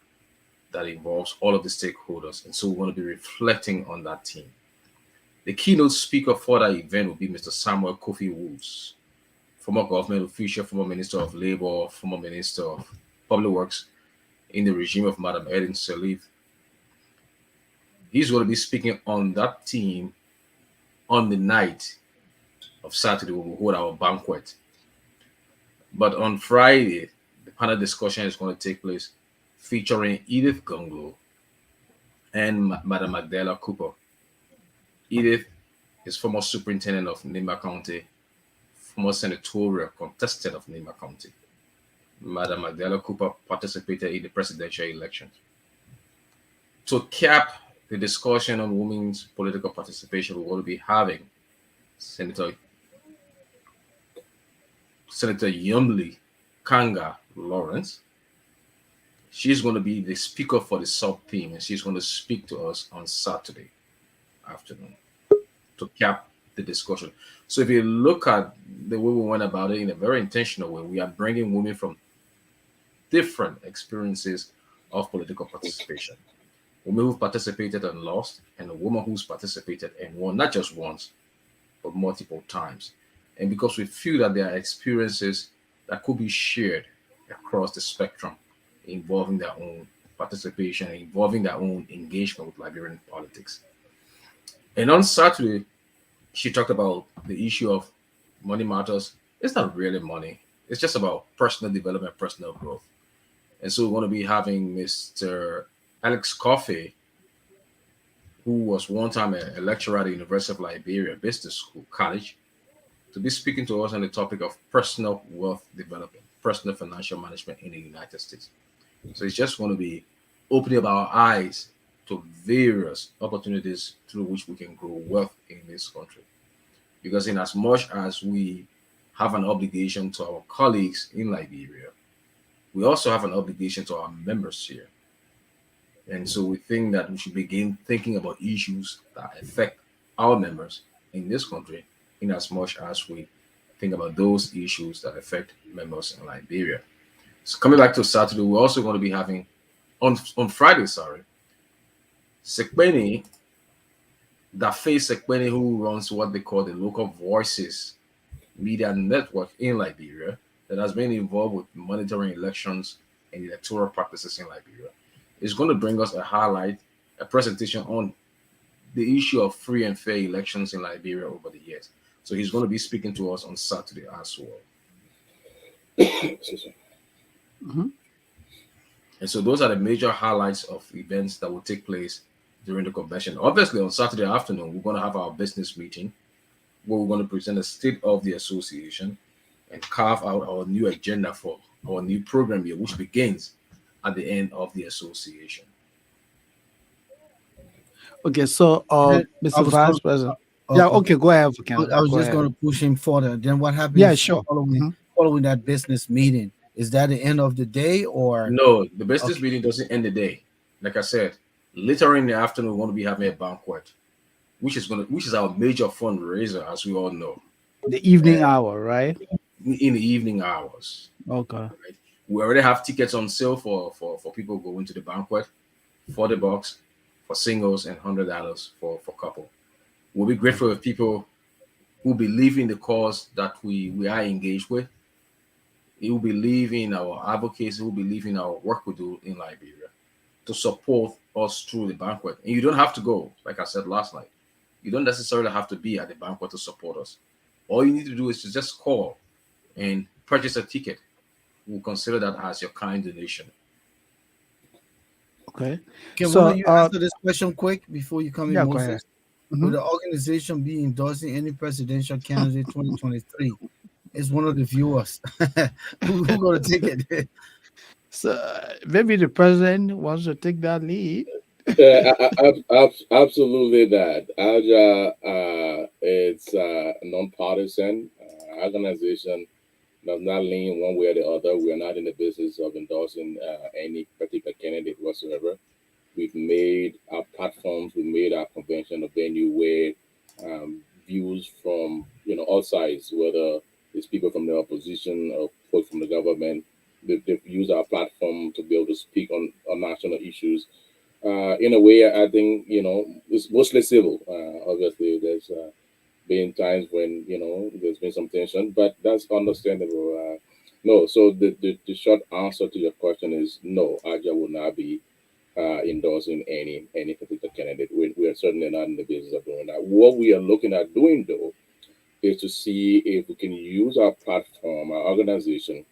that involves all of the stakeholders. And so we want to be reflecting on that theme. The keynote speaker for that event will be Mr. Samuel Kofi Woods, former government official, former Minister of Labor, former Minister of Public Works in the regime of Madam Edin Salif. He's going to be speaking on that theme on the night of Saturday when we hold our banquet. But on Friday, the panel discussion is going to take place featuring Edith Gunglo and Madam Magdala Cooper. Edith is former superintendent of Nimba County, former senatorial contestant of Nima County. Madam Magdalena Cooper participated in the presidential elections. To cap the discussion on women's political participation, we will be having Senator Yumli Kanga Lawrence. She's going to be the speaker for the sub team, and she's going to speak to us on Saturday afternoon to cap the discussion. So if you look at the way we went about it in a very intentional way, we are bringing women from different experiences of political participation. Women who've participated and lost, and a woman who's participated and won, not just once, but multiple times. And because we feel that there are experiences that could be shared across the spectrum involving their own participation, involving their own engagement with Liberian politics. And on Saturday, she talked about the issue of money matters. It's not really money. It's just about personal development, personal growth. And so we're going to be having Mr. Alex Coffey, who was one time a lecturer at the University of Liberia Business School College, to be speaking to us on the topic of personal wealth development, personal financial management in the United States. So it's just going to be opening up our eyes to various opportunities through which we can grow wealth in this country. Because in as much as we have an obligation to our colleagues in Liberia, we also have an obligation to our members here. And so we think that we should begin thinking about issues that affect our members in this country, in as much as we think about those issues that affect members in Liberia. So coming back to Saturday, we're also going to be having on Friday, Sekbeni, Dafe Sekbeni, who runs what they call the Local Voices Media Network in Liberia, that has been involved with monitoring elections and electoral practices in Liberia, is going to bring us a presentation on the issue of free and fair elections in Liberia over the years. So he's going to be speaking to us on Saturday as well. Mm-hmm. And so those are the major highlights of events that will take place during the convention. Obviously, on Saturday afternoon, we're going to have our business meeting where we're going to present the state of the association and carve out our new agenda for our new program year, which begins at the end of the association. Okay, so Mr. Vice President. Yeah, okay, go ahead, Volcano. I was just going to push him further. Then what happens? Yeah, sure. Following that business meeting, is that the end of the day or? No, the business meeting doesn't end the day. Like I said, later in the afternoon, we're going to be having a banquet, which is our major fundraiser, as we all know. The evening hour, right? In the evening hours. Okay. Right? We already have tickets on sale for people going to the banquet, $40 for singles and $100 for couple. We'll be grateful if people who believe in the cause that we are engaged with, who believe in our advocacy, who believe in our work we do in Liberia, to support us through the banquet. And you don't have to go, like I said last night. You don't necessarily have to be at the banquet to support us. All you need to do is to just call and purchase a ticket. We'll consider that as your kind donation. Okay. Can you answer this question quick before you come in, Moses? Mm-hmm. Will the organization be endorsing any presidential candidate 2023? It's one of the viewers. Who going to take it? So maybe the president wants to take that lead. Absolutely that. ALJA, it's a non-partisan organization. Does not lean one way or the other. We are not in the business of endorsing any particular candidate whatsoever. We've made our platforms, we made our convention a venue where views from all sides, whether it's people from the opposition or folks from the government, they've used our platform to be able to speak on national issues. In a way, I think it's mostly civil. Obviously, there's been times when there's been some tension, but that's understandable. No, so the short answer to your question is no. ALJA will not be endorsing any particular candidate. We are certainly not in the business of doing that. What we are looking at doing though is to see if we can use our platform, our organization,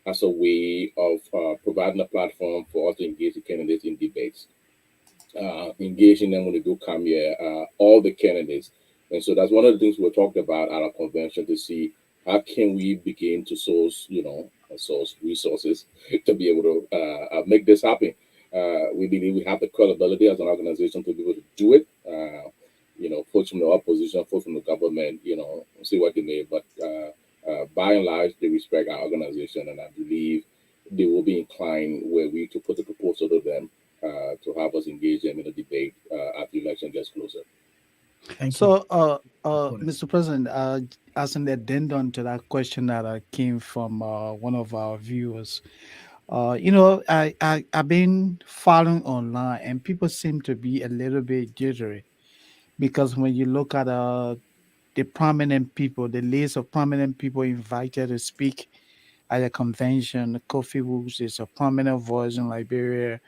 as a way of providing a platform for us to engage the candidates in debates, engaging them when they do come here, all the candidates. And so that's one of the things we talked about at our convention, to see how can we begin to source, source resources to be able to make this happen? We believe we have the credibility as an organization to be able to do it. Folks from the opposition, folks from the government, see what they may, but by and large, they respect our organization, and I believe they will be inclined were we to put the proposal to them to have us engage them in a debate as the election gets closer. Thank you. So, Go ahead. Mr. President, as an addendum to that question that came from one of our viewers, I've been following online, and people seem to be a little bit jittery because when you look at the prominent people, the list of prominent people invited to speak at a convention, Kofi Woods is a prominent voice in Liberia.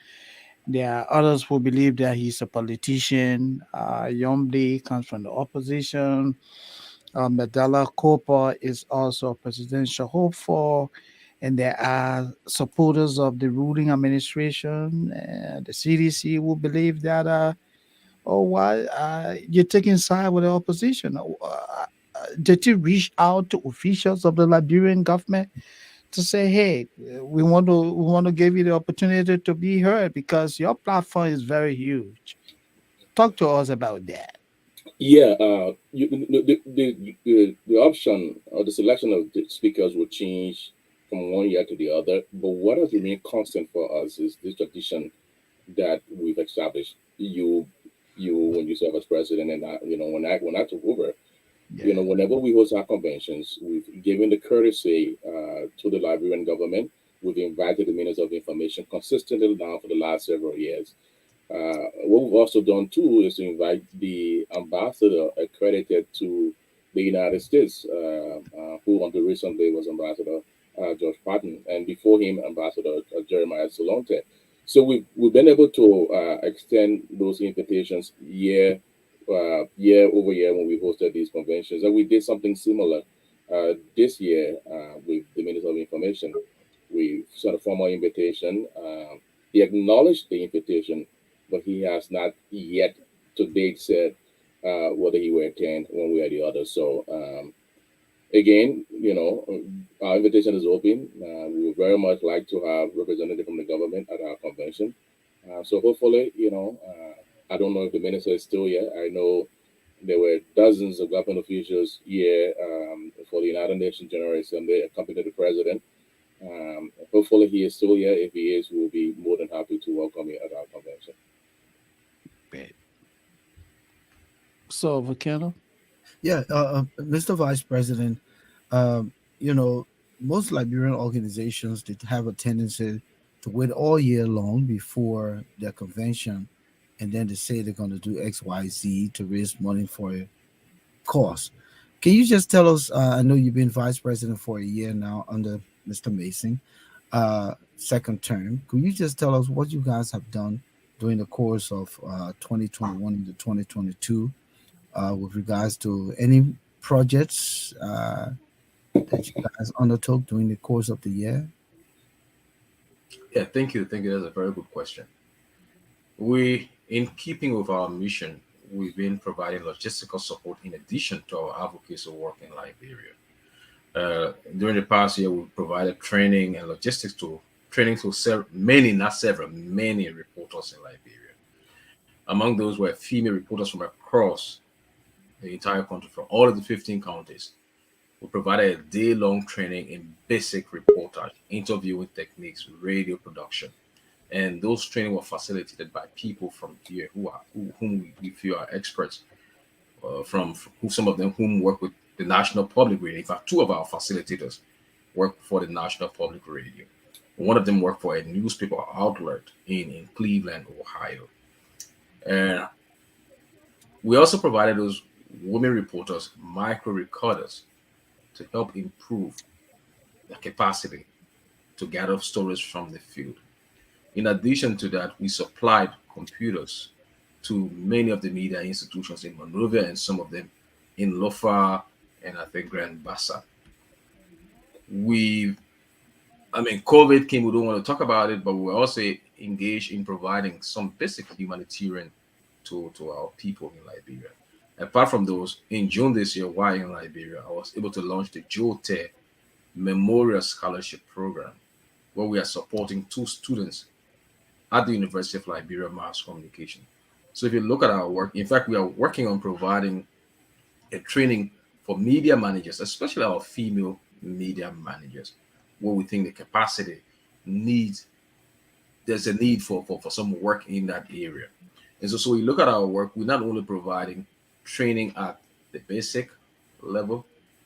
There are others who believe that he's a politician. Yomdi comes from the opposition. Medalla Cooper is also a presidential hopeful. And there are supporters of the ruling administration, the CDC, who believe that, oh, why you're taking side with the opposition? Did you reach out to officials of the Liberian government to say, "Hey, we want to give you the opportunity to be heard because your platform is very huge"? Talk to us about that. Yeah, the option or the selection of the speakers will change from one year to the other. But what has remained constant for us is this tradition that we've established. When you serve as president, and when I took over, Yeah. whenever we host our conventions, we've given the courtesy to the Liberian government. We've invited the ministers of information consistently now for the last several years. What we've also done too is to invite the ambassador accredited to the United States, who until recently was Ambassador George Patton, and before him, Ambassador Jeremiah Solonte. So we've been able to extend those invitations year over year when we hosted these conventions, and we did something similar this year with the Minister of Information. We sent a formal invitation. He acknowledged the invitation, but he has not yet to date said whether he will attend one way or the other. So again, our invitation is open. We would very much like to have representative from the government at our convention. So hopefully, I don't know if the minister is still here. I know there were dozens of government officials here for the United Nations General Assembly accompanied the president. Hopefully he is still here. If he is, we'll be more than happy to welcome him at our convention. Great. So, Volcano. Yeah, Mr. Vice President, um, you know, most Liberian organizations did have a tendency to wait all year long before their convention, and then they say they're going to do X, Y, Z to raise money for a cause. Can you just tell us? I know you've been vice president for a year now under Mr. Mason, second term. Could you just tell us what you guys have done during the course of 2021 to 2022 with regards to any projects that you guys undertook during the course of the year? Yeah, thank you. Thank you. That's a very good question. We, in keeping with our mission, we've been providing logistical support in addition to our advocacy work in Liberia. During the past year, we provided training and logistics to training to many, not several, many reporters in Liberia. Among those were female reporters from across the entire country, from all of the 15 counties. We provided a day-long training in basic reportage, interviewing techniques, radio production, and those training were facilitated by people from here whom we feel are experts. From who some of them whom work with the National Public Radio. In fact, two of our facilitators work for the National Public Radio. One of them worked for a newspaper outlet in Cleveland, Ohio. And we also provided those women reporters micro recorders to help improve their capacity to gather stories from the field. In addition to that, we supplied computers to many of the media institutions in Monrovia and some of them in Lofa and I think Grand Bassa. We, I mean, COVID came, we don't want to talk about it, but we're also engaged in providing some basic humanitarian to our people in Liberia. Apart from those, in June this year, while in Liberia, I was able to launch the Jolte Memorial Scholarship Program, where we are supporting 2 students at the University of Liberia Mass Communication. So if you look at our work, in fact, we are working on providing a training for media managers, especially our female media managers, where we think the capacity needs, there's a need for some work in that area. And so we look at our work, we're not only providing training at the basic level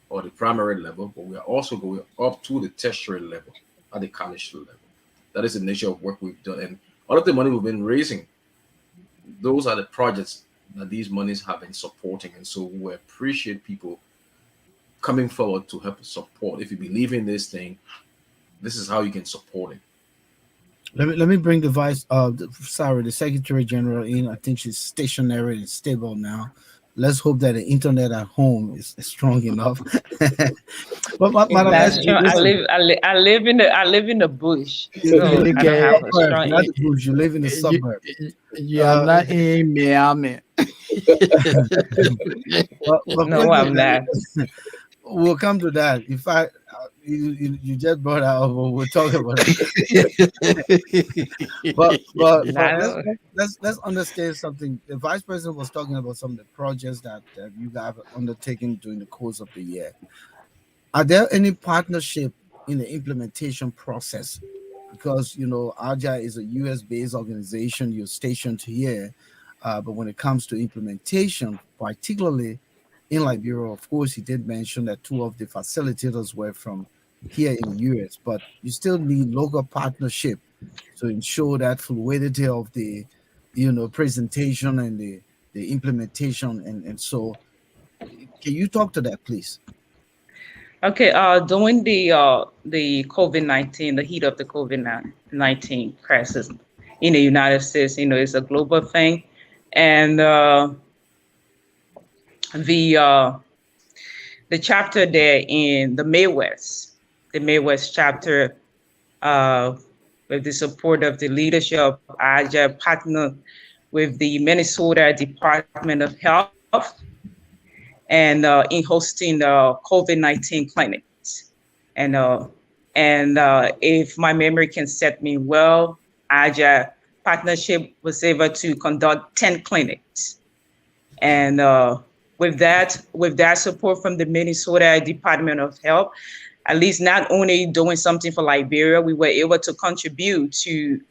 or the primary level, but we are also going up to the tertiary level at the college level. That is the nature of work we've done. And all of the money we've been raising, those are the projects that these monies have been supporting. And so we appreciate people coming forward to help support. If you believe in this thing, this is how you can support it. Let me bring the the Secretary General in. I think she's stationary and stable now. Let's hope that the internet at home is strong enough. But Madam That's SG, true. listen, I live in the bush, you You so live I in don't the get have a suburbs, strong not the bush. You live in the you, suburb. you are Uh, not in Miami. but no, quickly, I'm not. we'll come to that. In fact, you just brought out, but we'll talk about it. But let's Not, let's let's understand something. The vice president was talking about some of the projects that you guys have undertaken during the course of the year. Are there any partnership in the implementation process? Because ALJA is a U.S. based organization. You're stationed here, but when it comes to implementation, particularly in Liberia, of course, he did mention that 2 of the facilitators were from here in the U.S. But you still need local partnership to ensure that fluidity of the presentation and the implementation, and so can you talk to that, please? okay. During the COVID-19, the heat of the COVID-19 crisis in the United States, it's a global thing, and the uh, the chapter there in the Midwest chapter, uh, with the support of the leadership of ALJA, partner with the Minnesota Department of Health, and in hosting the COVID-19 clinics. And if my memory can set me well, ALJA partnership was able to conduct 10 clinics. And with that support from the Minnesota Department of Health, at least not only doing something for Liberia, we were able to contribute to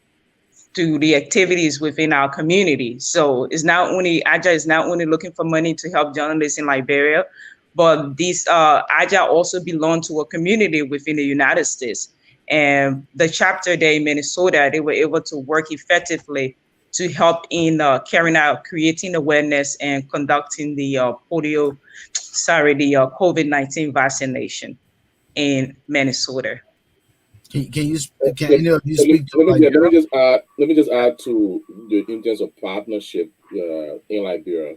the activities within our community. So it's not only ALJA is not only looking for money to help journalists in Liberia, but these ALJA also belong to a community within the United States. And the chapter there in Minnesota, they were able to work effectively to help in creating awareness and conducting the COVID-19 vaccination in Minnesota. Can any of you So speak to let me Liberia? just add. Let me just add to the in terms of partnership in Liberia.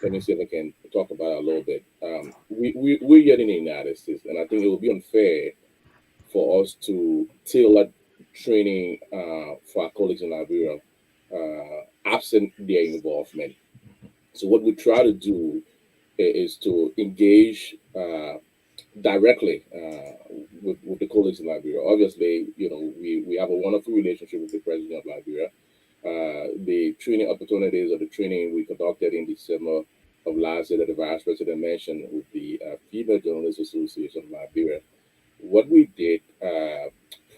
Let me see if I can talk about it a little bit. We're here in the United States, and I think it would be unfair for us to tailor training for our colleagues in Liberia absent their involvement. So what we try to do is to engage directly with the colleagues in Liberia. Obviously, we have a wonderful relationship with the president of Liberia. The training opportunities or the training we conducted in December of last year that the vice president mentioned with the Female Journalists Association of Liberia. What we did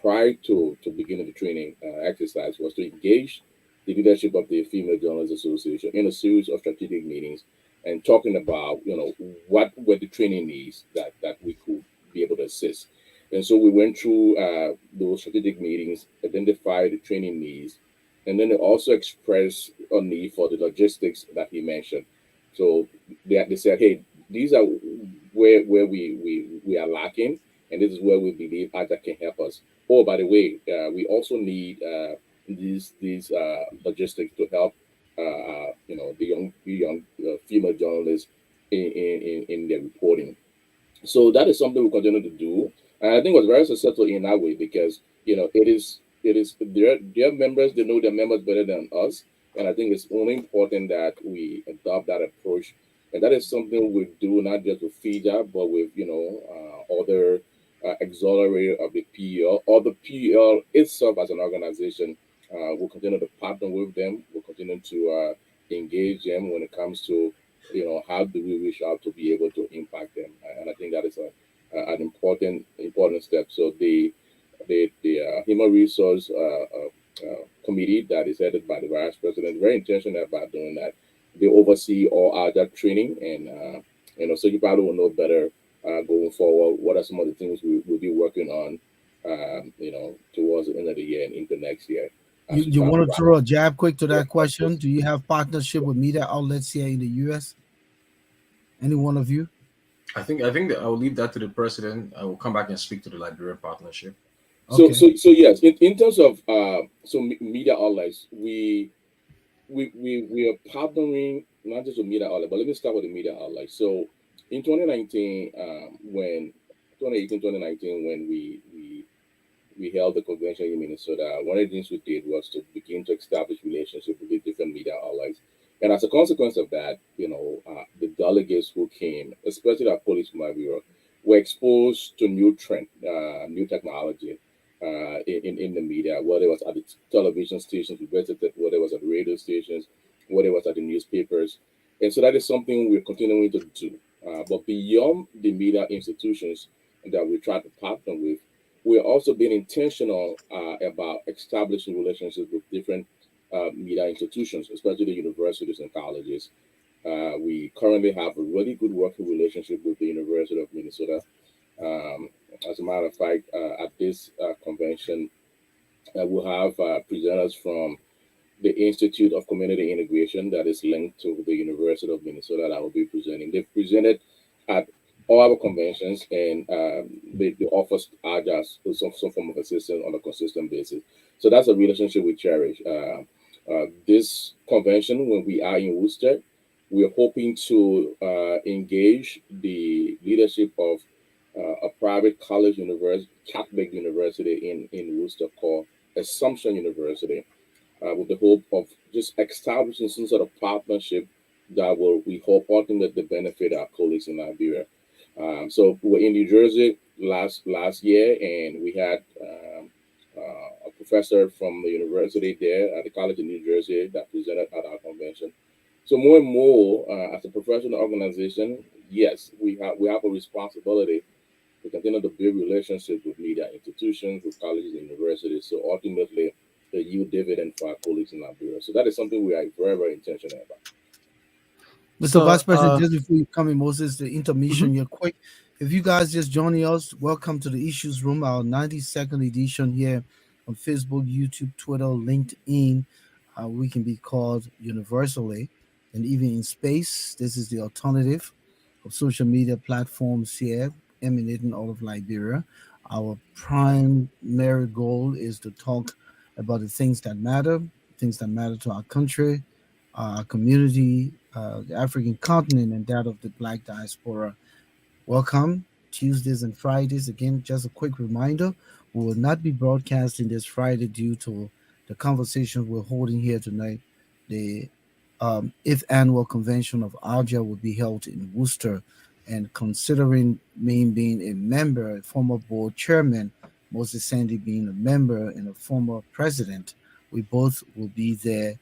prior to beginning the training exercise was to engage the leadership of the Female Journalists Association in a series of strategic meetings and talking about what were the training needs that we could be able to assist. And so we went through those strategic meetings, identified the training needs, and then they also expressed a need for the logistics that he mentioned. So they said, hey, these are where we are lacking, and this is where we believe ALJA can help us. Oh, by the way, we also need these logistics to help the young female journalists in their reporting. So that is something we continue to do, and I think it was very successful in that way because it is their members, they know their members better than us, And I think it's only important that we adopt that approach. And that is something we do not just with FIJA, but with, other auxiliary of the PEL or the PEL itself as an organization. We'll continue to partner with them. We'll continue to engage them when it comes to, how do we reach out to be able to impact them. And I think that is an important step. So the human resource committee that is headed by the vice president very intentional about doing that. They oversee all ALJA training, and so you probably will know better going forward. What are some of the things we will be working on, towards the end of the year and into next year? You want to throw a jab quick to that question? Do you have partnership with media outlets here in the U.S.? Any one of you? I think that I will leave that to the president. I will come back and speak to the Liberian partnership. So, Okay. so yes, in terms of media outlets, we are partnering not just with media outlet, but let me start with the media outlet. So in 2019, when 2018, 2019, when we held the convention in Minnesota, one of the things we did was to begin to establish relationships with the different media outlets. And as a consequence of that, the delegates who came, especially our police from bureau, were exposed to new trend, new technology in the media, whether it was at the television stations we visited, whether it was at the radio stations, whether it was at the newspapers. And so that is something we're continuing to do. But beyond the media institutions that we try to partner with, we're also being intentional about establishing relationships with different media institutions, especially the universities and colleges. We currently have a really good working relationship with the University of Minnesota. Um, as a matter of fact, at this convention, we'll have presenters from the Institute of Community Integration that is linked to the University of Minnesota that will be presenting. They've presented at all our conventions, and they offer ALJAs some form of assistance on a consistent basis. So that's a relationship we cherish. This convention, when we are in Worcester, we're hoping to engage the leadership of a private college university, Catholic university in Worcester called Assumption University, with the hope of just establishing some sort of partnership that will, we hope, ultimately benefit our colleagues in Liberia. So we were in New Jersey last year, and we had a professor from the university there at the College in New Jersey that presented at our convention. So more and more, as a professional organization, yes, we have a responsibility to continue to build relationships with media institutions, with colleges and universities. So ultimately, the yield dividend for our colleagues in Liberia. So that is something we are very, very intentional about. Mr. Vice So, President, just before you come in, Moses, the mhm. intermission here quick. If you guys just joining us, welcome to the Issues Room, our 92nd edition here on Facebook, YouTube, Twitter, LinkedIn. We can be called universally and even in space. This is the alternative of social media platforms here emanating out of Liberia. Our primary goal is to talk about things that matter to our country, our community, the African continent, and that of the Black diaspora. Welcome, Tuesdays and Fridays. Again, just a quick reminder, we will not be broadcasting this Friday due to the conversation we're holding here tonight. The fifth annual convention of ALJA will be held in Worcester. And considering me being a member, a former board chairman, Moses Sandy being a member and a former president, we both will be there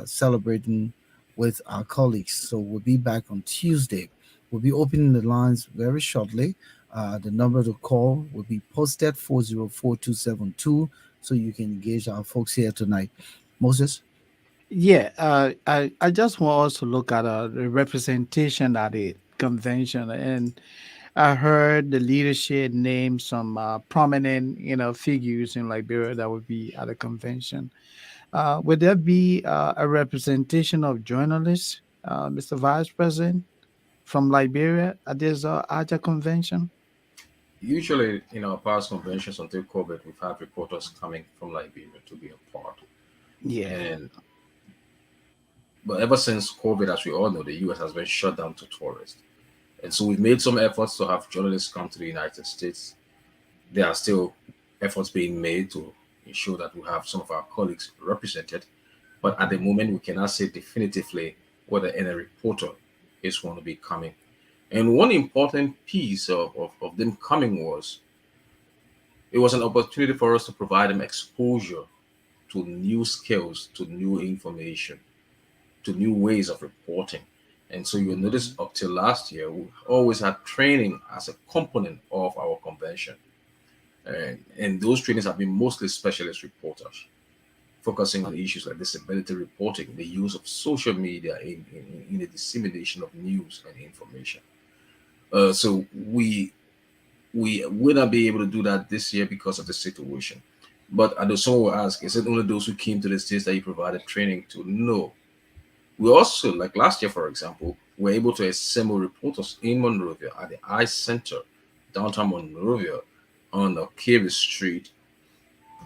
celebrating with our colleagues. So we'll be back on Tuesday. We'll be opening the lines very shortly. The number to call will be posted 404-272, so you can engage our folks here tonight. Moses? Yeah, I just want us to look at the representation at the convention, and I heard the leadership name some prominent, figures in Liberia that would be at the convention. Would there be a representation of journalists, Mr. Vice President, from Liberia at this AJA convention? Usually, in our past conventions until COVID, we've had reporters coming from Liberia to be a part. Yeah. And but ever since COVID, as we all know, the US has been shut down to tourists. And so we've made some efforts to have journalists come to the United States. There are still efforts being made to ensure that we have some of our colleagues represented. But at the moment, we cannot say definitively whether any reporter is going to be coming. And one important piece of them coming was it was an opportunity for us to provide them exposure to new skills, to new information, to new ways of reporting. And so you'll notice Mhm. up till last year, we always had training as a component of our convention. And those trainings have been mostly specialist reporters, focusing on issues like disability reporting, the use of social media in the dissemination of news and information. So we will not be able to do that this year because of the situation. But I know someone will ask, is it only those who came to the States that you provided training to? No. We also, like last year, for example, were able to assemble reporters in Monrovia at the I Center, downtown Monrovia, on Carey Street,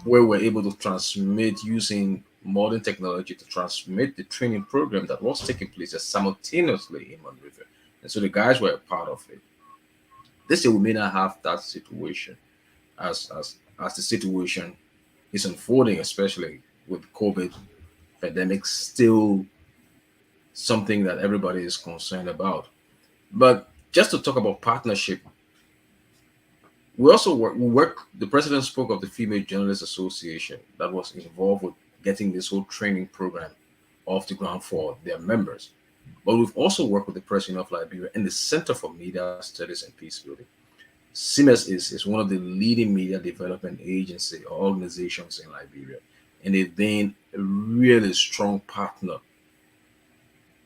where we're able to transmit using modern technology to transmit the training program that was taking place simultaneously in Monrovia. And so the guys were a part of it. This year we may not have that situation as the situation is unfolding, especially with COVID pandemic still something that everybody is concerned about. But just to talk about partnership, we also work. The president spoke of the Female Journalists Association that was involved with getting this whole training program off the ground for their members. But we've also worked with the President of Liberia and the Center for Media Studies and Peace Building. CMES is one of the leading media development agency or organizations in Liberia, and they've been a really strong partner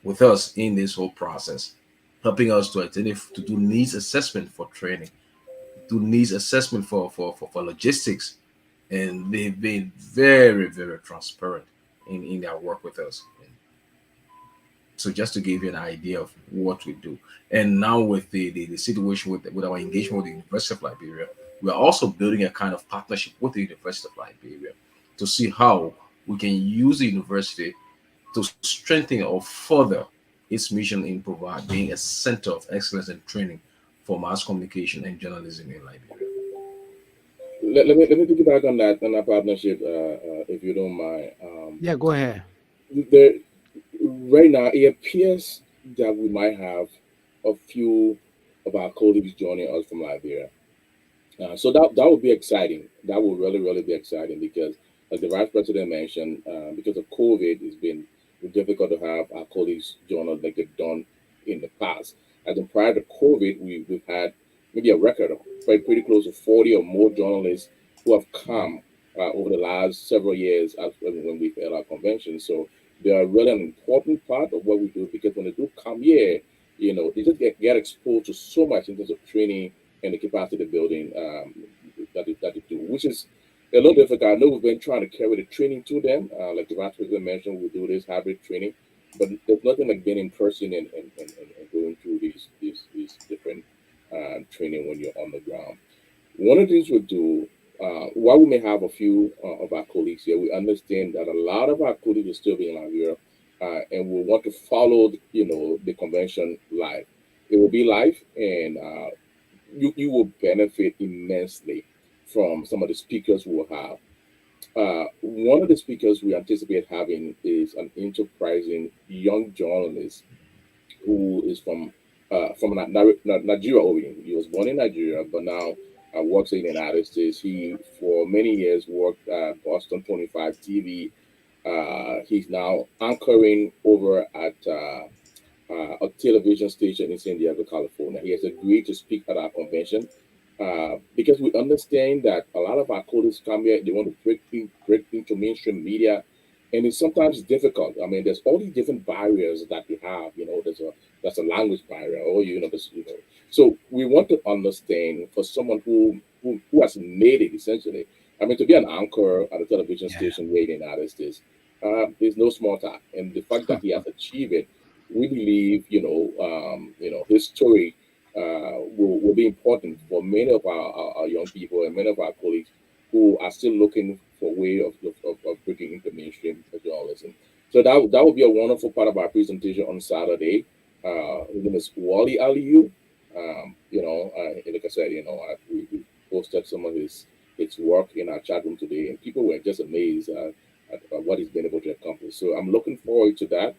with us in this whole process, helping us to identify to do needs assessment for training, do needs assessment for logistics, and they've been very very transparent in their work with us. So just to give you an idea of what we do. And now with the situation with our engagement with the University of Liberia, we are also building a kind of partnership with the University of Liberia to see how we can use the university to strengthen or further its mission in provide being a center of excellence and training for mass communication and journalism in Liberia. Let me piggyback on that partnership, if you don't mind. Yeah, go ahead. There right now it appears that we might have a few of our colleagues joining us from Liberia. So that would be exciting. That would really be exciting because, as the vice president mentioned, because of COVID, it's been difficult to have our colleagues join us like they've done in the past. As in prior to COVID, we've had maybe a record of pretty close to 40 or more journalists who have come over the last several years as when we've held our convention. So they are really an important part of what we do because when they do come here, they just get exposed to so much in terms of training and the capacity building that they do, which is a little difficult. I know we've been trying to carry the training to them, like the vice president mentioned, we do this hybrid training, but there's nothing like being in person and going through these different training when you're on the ground. One of the things we do, while we may have a few of our colleagues here, we understand that a lot of our colleagues will still be in Liberia, and we want to follow, the convention live. It will be live, and you will benefit immensely from some of the speakers we will have. One of the speakers we anticipate having is an enterprising young journalist who is from Nigeria origin. He was born in Nigeria, but now works in the United States. He for many years worked at Boston 25 TV. He's now anchoring over at a television station in San Diego, California. He has agreed to speak at our convention because we understand that a lot of our colleagues come here, they want to break into mainstream media, and it's sometimes difficult. I mean, there's all these different barriers that we have. There's a language barrier, or So we want to understand for someone who has made it essentially. I mean, to be an anchor at a television Yeah. station here in the United States is no small task, and the fact that he has achieved it, we believe, his story will be important for many of our young people and many of our colleagues who are still looking for a way of breaking into mainstream journalism. So that would be a wonderful part of our presentation on Saturday. His name is Wally Aliyu. Like I said, we posted some of his work in our chat room today, and people were just amazed at what he's been able to accomplish. So I'm looking forward to that.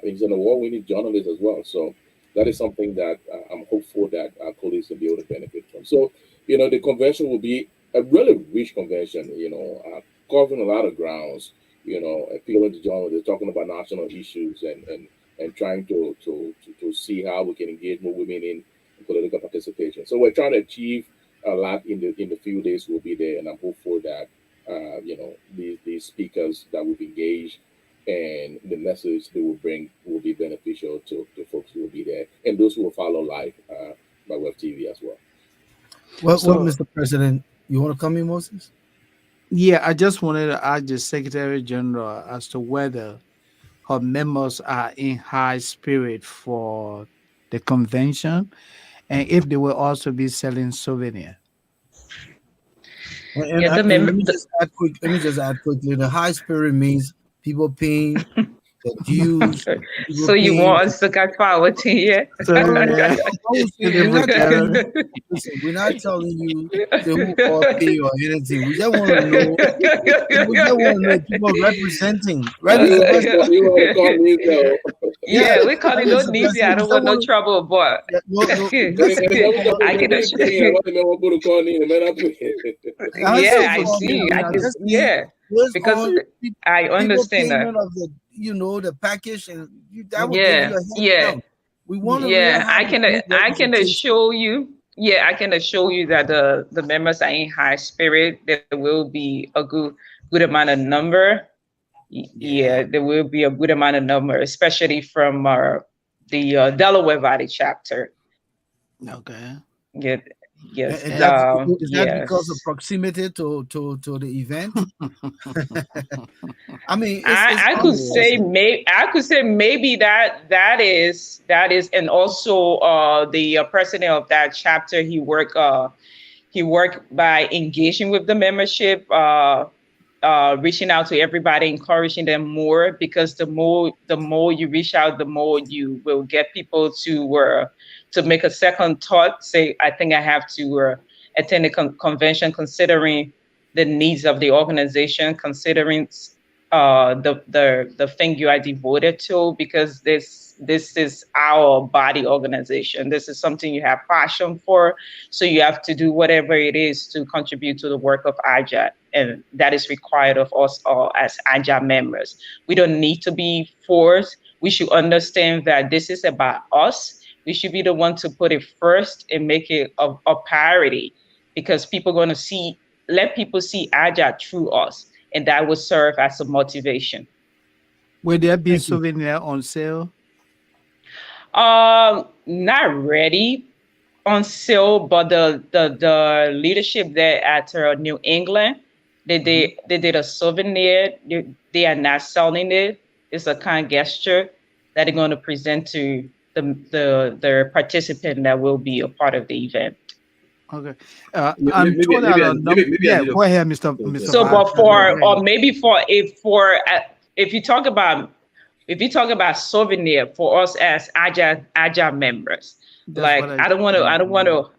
He's an award-winning journalist as well. So that is something that I'm hopeful that our colleagues will be able to benefit from. So, the convention will be a really rich convention, covering a lot of grounds, appealing to journalists, talking about national issues and trying to see how we can engage more women in political participation. So we're trying to achieve a lot in the few days we'll be there, and I'm hopeful that these speakers that we've engaged and the message they will bring will be beneficial to the folks who will be there and those who will follow live by web TV as well. Well, So- Mr. President, you want to come in, Moses? Yeah, I just wanted to ask the Secretary General as to whether her members are in high spirit for the convention and if they will also be selling souvenirs. And, Yeah, the and let member. me just add quickly. The high spirit means people paying the dues. people So you paying- want us to get forward to you? So, No, no, no, yeah. we're not telling you. Listen, we're not telling you who all pay or anything. We just want to know. We just want to know people representing. Right, You Mr. want President? you want to call me though. Yeah, we call it no Listen, need. I don't want no trouble, but Yeah, no, And if I can I want to know what to call me, and then I yeah, I for see. me, I now, can, just yeah, Where's because all people I understand that. payment of the package and that will Yeah, give you a head yeah. count. We want to Yeah, really have I can representation. assure you. Yeah, I can assure you that the members are in high spirit. There will be a good amount of number. Yeah, there will be a good amount of number, especially from the Delaware Valley chapter. Okay. Yeah, yes, And is that yes. because of proximity to the event? I mean, I could say maybe that is, and also the president of that chapter, he worked by engaging with the membership, reaching out to everybody, encouraging them more, because the more you reach out, the more you will get people to make a second thought, say, I think I have to attend a convention, considering the needs of the organization, considering the thing you are devoted to, because this is our body organization. This is something you have passion for, so you have to do whatever it is to contribute to the work of ALJA, and that is required of us all as ALJA members. We don't need to be forced. We should understand that this is about us. We should be the one to put it first and make it a priority, because people are going to let people see ALJA through us, and that will serve as a motivation. Will there be souvenir on sale? Not ready on sale, but the leadership there at New England, they did a souvenir. They are not selling it. It's a kind gesture that they're going to present to the participant that will be a part of the event. Okay. Maybe I'm I told that need to- go ahead, Mr. So, Vice but President. maybe if you talk about souvenir for us as ALJA members, That's like what I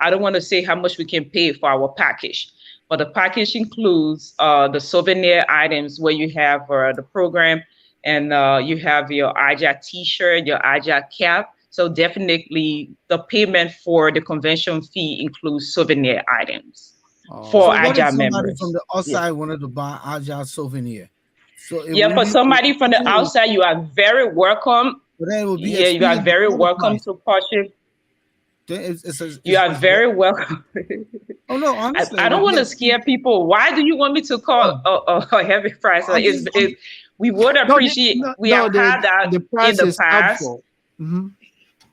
don't want to say how much we can pay for our package, but the package includes the souvenir items where you have the program, and you have your ALJA T-shirt, your ALJA cap. So definitely the payment for the convention fee includes souvenir items for So what if ALJA somebody members. from the outside wanted to buy ALJA souvenir? So it Yeah, would for be- somebody from the outside, you are very welcome. But then it would be Yeah, you are expedient very before the welcome price. to purchase. Then You are it's- very welcome. Oh no, honestly, I it don't would want be to scare people. Why do you want me to call a heavy price? We would appreciate. We have had that the price in the is past. helpful. Mhm.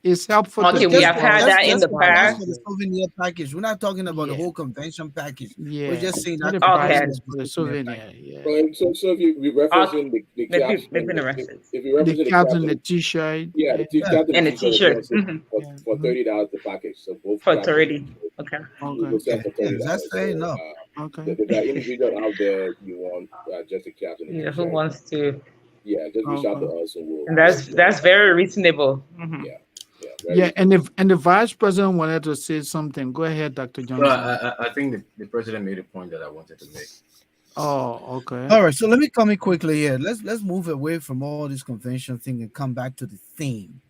It's helpful. Okay, to we have had that in the for the past. souvenir package. We're not talking about the Yeah. whole convention package. Yeah. We're just saying Not that the Okay. prices for the souvenir. Yeah. So if you referencing the caps, maybe the and rest. if you referencing The the caps caps, and the T-shirt. yeah, the t-shirt And the t-shirt T-shirt. as well, so for $30 the package. So both For caps 30. Okay. will sell for $30. That's fair enough. Okay. If there are individual out there you want just the caps and the Yeah, who t-shirt, wants to? yeah, just reach out to Okay. us and we'll. And that's very reasonable. Mhm. Yeah. Yeah, and the vice president wanted to say something. Go ahead, Dr. Johnson. Well, I think the president made a point that I wanted to make. Oh, okay. All right, so let me come in quickly here. Let's move away from all this convention thing and come back to the theme.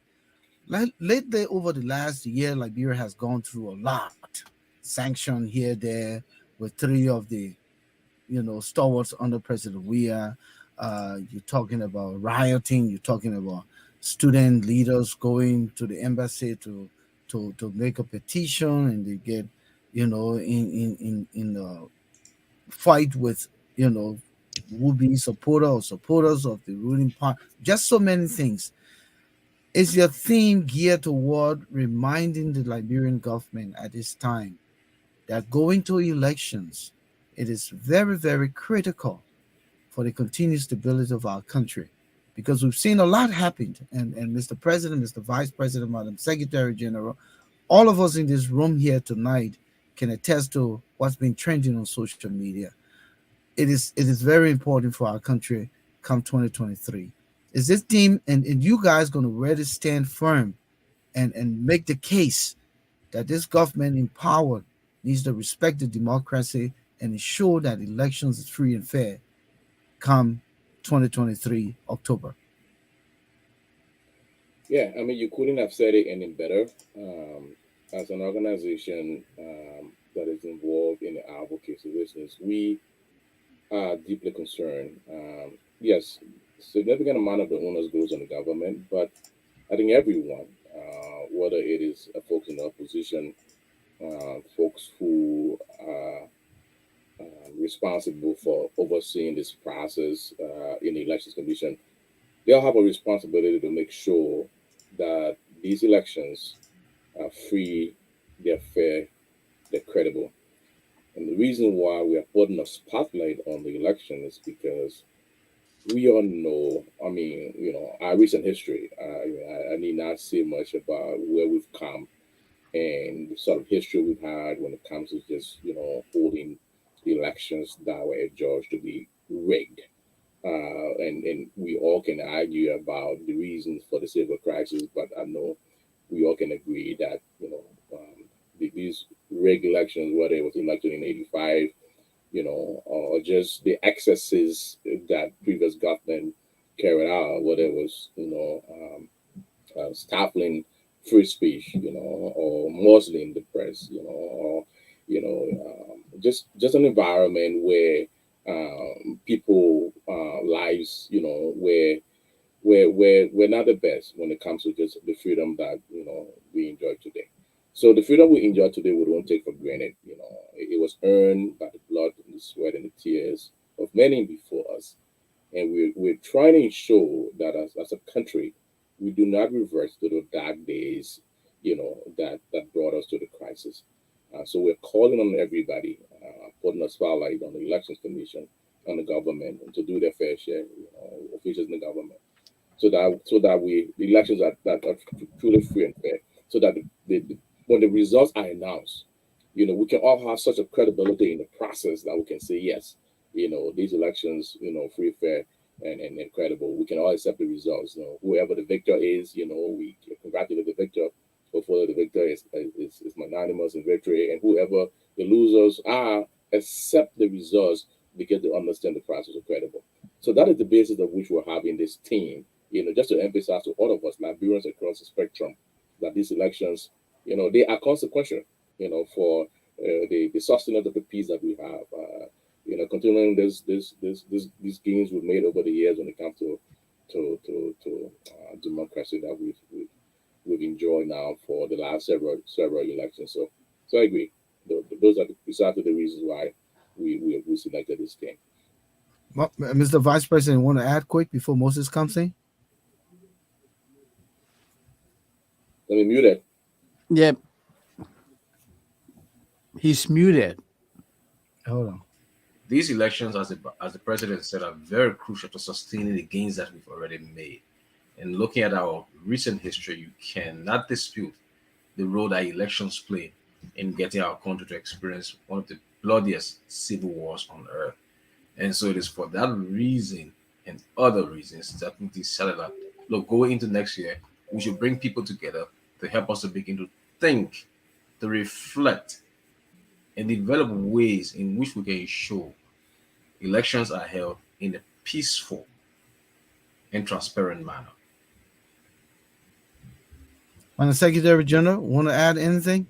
Lately, over the last year, Liberia has gone through a lot. Sanction here, there, with three of the stalwarts under President Weah. You're talking about rioting. You're talking about student leaders going to the embassy to make a petition, and they get in a fight with would be supporter or supporters of the ruling party. Just so many things. Is your theme geared toward reminding the Liberian government at this time that going to elections, it is very, very critical for the continued stability of our country? Because we've seen a lot happen. And Mr. President, Mr. Vice President, Madam Secretary General, all of us in this room here tonight can attest to what's been trending on social media. It is very important for our country come 2023. Is this team and you guys going to really stand firm and make the case that this government in power needs to respect the democracy and ensure that elections is free and fair come 2023 October? Yeah, I mean, you couldn't have said it any better. As an organization that is involved in the advocacy business, we are deeply concerned. Yes, significant amount of the onus goes on the government, but I think everyone, whether it is folks in the opposition, folks who are responsible for overseeing this process in the elections commission, they'll have a responsibility to make sure that these elections are free, they're fair, they're credible. And the reason why we are putting a spotlight on the election is because we all know, I mean, our recent history. I need not say much about where we've come and the sort of history we've had when it comes to just, holding elections that were adjudged to be rigged. And we all can argue about the reasons for the civil crisis, but I know we all can agree that, these rigged elections, whether it was elected in 85, or just the excesses that previous government carried out, whether it was, stifling free speech, or muzzling the press, or just an environment where people lives, where we're not the best when it comes to just the freedom that we enjoy today. So the freedom we enjoy today, we don't take for granted. It was earned by the blood and the sweat and the tears of many before us, and we're trying to ensure that as a country, we do not revert to the dark days, that brought us to the crisis. So we're calling on everybody, putting a spotlight on the elections commission, on the government, and to do their fair share, officials in the government, so that the elections are truly free and fair, so that when the results are announced, we can all have such a credibility in the process that we can say yes, these elections, free, fair, and credible. We can all accept the results. Whoever the victor is, we congratulate the victor. Hopefully, the victor is magnanimous in victory, and whoever the losers are, accept the results because they understand the process is credible. So that is the basis of which we're having this team. Just to emphasize to all of us, Liberians across the spectrum, that these elections, they are consequential. For the sustenance of the peace that we have. Continuing these gains we've made over the years when it comes to democracy that we've enjoyed now for the last several elections. So I agree. Those are precisely the reasons why we selected this game. Mr. Vice President, want to add quick before Moses comes in? Let me mute it. Yep, he's muted. Hold on. These elections, as the president said, are very crucial to sustaining the gains that we've already made. And looking at our recent history, you cannot dispute the role that elections play in getting our country to experience one of the bloodiest civil wars on earth. And so it is for that reason and other reasons that we decided that, look, going into next year, we should bring people together to help us to begin to think, to reflect, and develop ways in which we can ensure elections are held in a peaceful and transparent manner. And the Secretary General, want to add anything?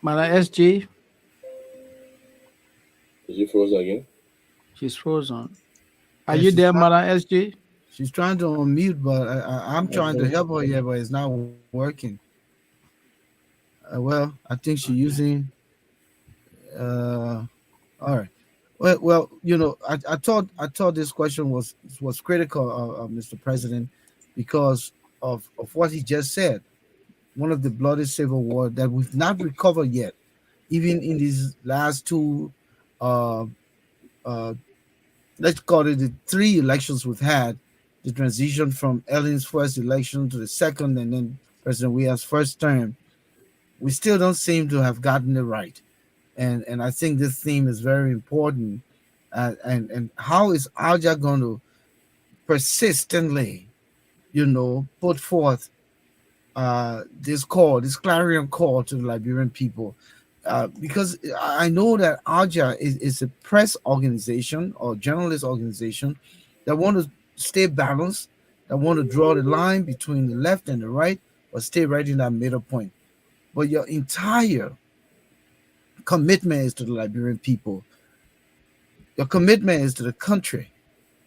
Madam SG, Is you frozen again? she's frozen. Are Yeah, you there, Madam SG? she's trying to unmute, but I'm trying to Okay. help her here, but it's not working. Well, I think she's using. Uh, all right. Well, I thought this question was critical, Mr. President, because of what he just said. One of the bloody civil war that we've not recovered yet, even in these last two, uh, uh, let's call it the three elections we've had, the transition from Ellen's first election to the second, and then President Weah's first term. We still don't seem to have gotten it right, and I think this theme is very important. And how is ALJA going to persistently, put forth this call, this clarion call to the Liberian people? Because I know that ALJA is a press organization or journalist organization that want to stay balanced, that want to draw the line between the left and the right, or stay right in that middle point. But your entire commitment is to the Liberian people. Your commitment is to the country,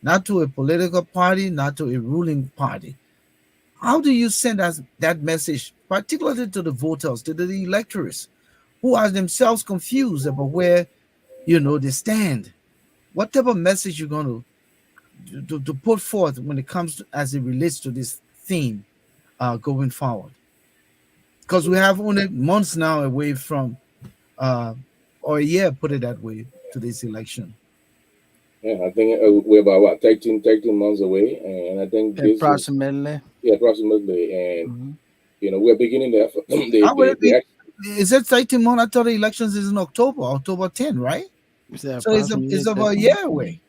not to a political party, not to a ruling party. How do you send us that message, particularly to the voters, to the electors, who are themselves confused about where they stand? What type of message you're going to put forth when it comes to, as it relates to this theme going forward? Because we have only months now away from, uh, or a year, put it that way, to this election. Yeah, I think we're about what 13 months away, and I think this is Approximately. approximately, and Mhm. we're beginning the How would it be? the Is it 30 months? I thought the elections is in October 10, right? Is that So it's approximately about a 30? year away.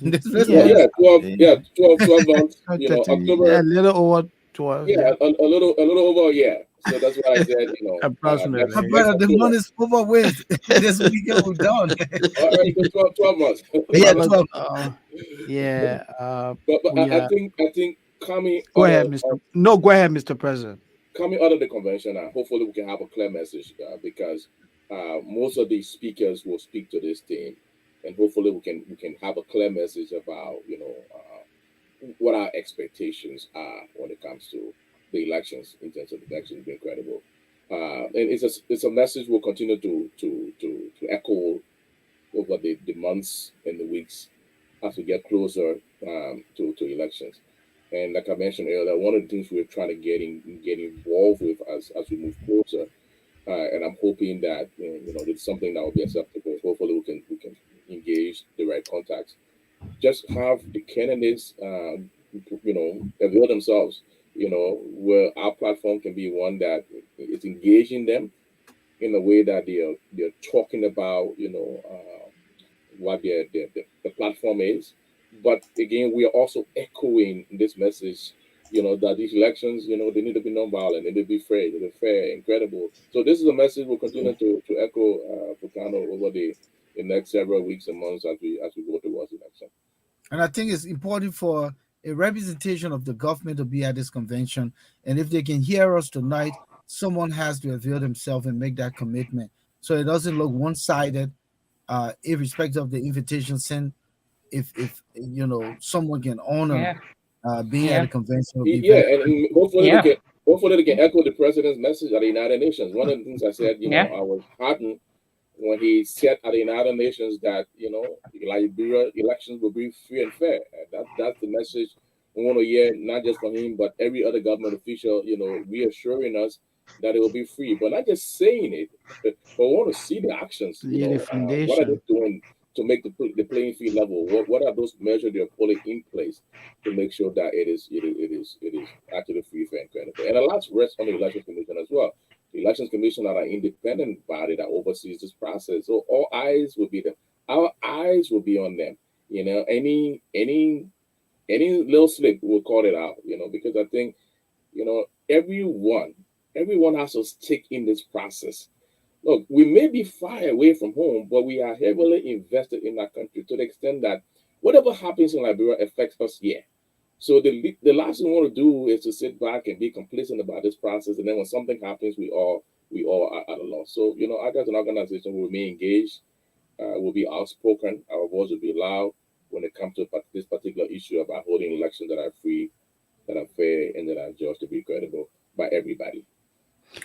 Let's yeah, put Yeah. it. 12 months. Not You know, 30, October. yeah, a little over 12, Yeah, yeah. a little over a year. So that's why I said, My Approximately. next brother, the October. month is over with. This weekend we're done. All right, so 12 months. Yeah, Well, 12. yeah. But We are. I think coming Go out ahead, of Mr. No, go ahead, Mr. President. the convention, hopefully we can have a clear message, because most of the speakers will speak to this theme, and hopefully we can have a clear message about what our expectations are when it comes to the elections, in terms of the elections being credible. And it's a message we'll continue to echo over the months and the weeks as we get closer to elections. And like I mentioned earlier, one of the things we're trying to get involved with as we move closer, and I'm hoping that it's something that will be acceptable. Hopefully, we can engage the right contacts. Just have the candidates, avail themselves. Where our platform can be one that is engaging them in a way that they're talking about, what the platform is. But again, we are also echoing this message, that these elections, they need to be nonviolent, they need to be fair, they need to be fair, incredible. So this is a message we'll continue to echo, Volcano, over the next several weeks and months as we go towards election. And I think it's important for a representation of the government to be at this convention. And if they can hear us tonight, someone has to avail themselves and make that commitment. So it doesn't look one sided, irrespective of the invitation sent. If someone can honor Yeah. being at Yeah. a convention, will be Yeah, very and Yeah. hopefully they can echo the president's message at the United Nations. One of the things I said, Yeah. I was heartened when he said at the United Nations that Liberia elections will be free and fair. And that's the message we want to hear, not just from him, but every other government official. Reassuring us that it will be free, but not just saying it, but we want to see the actions. Lay the What are they foundation. doing to make the playing field level? What are those measures they're putting in place to make sure that it is actually free, fair, and credible? And a lot rests on the Election Commission as well. The Elections Commission are an independent body that oversees this process. So all eyes will be them. Our eyes will be on them. Any little slip, we'll call it out. Because I think everyone has to stick in this process. look, we may be far away from home, but we are heavily invested in our country to the extent that whatever happens in Liberia affects us here. So the last thing we want to do is to sit back and be complacent about this process, and then when something happens, we all are at a loss. So I got an organization will remain engaged, will be outspoken, our voice will be loud when it comes to this particular issue about holding elections that are free, that are fair, and that are just to be credible by everybody.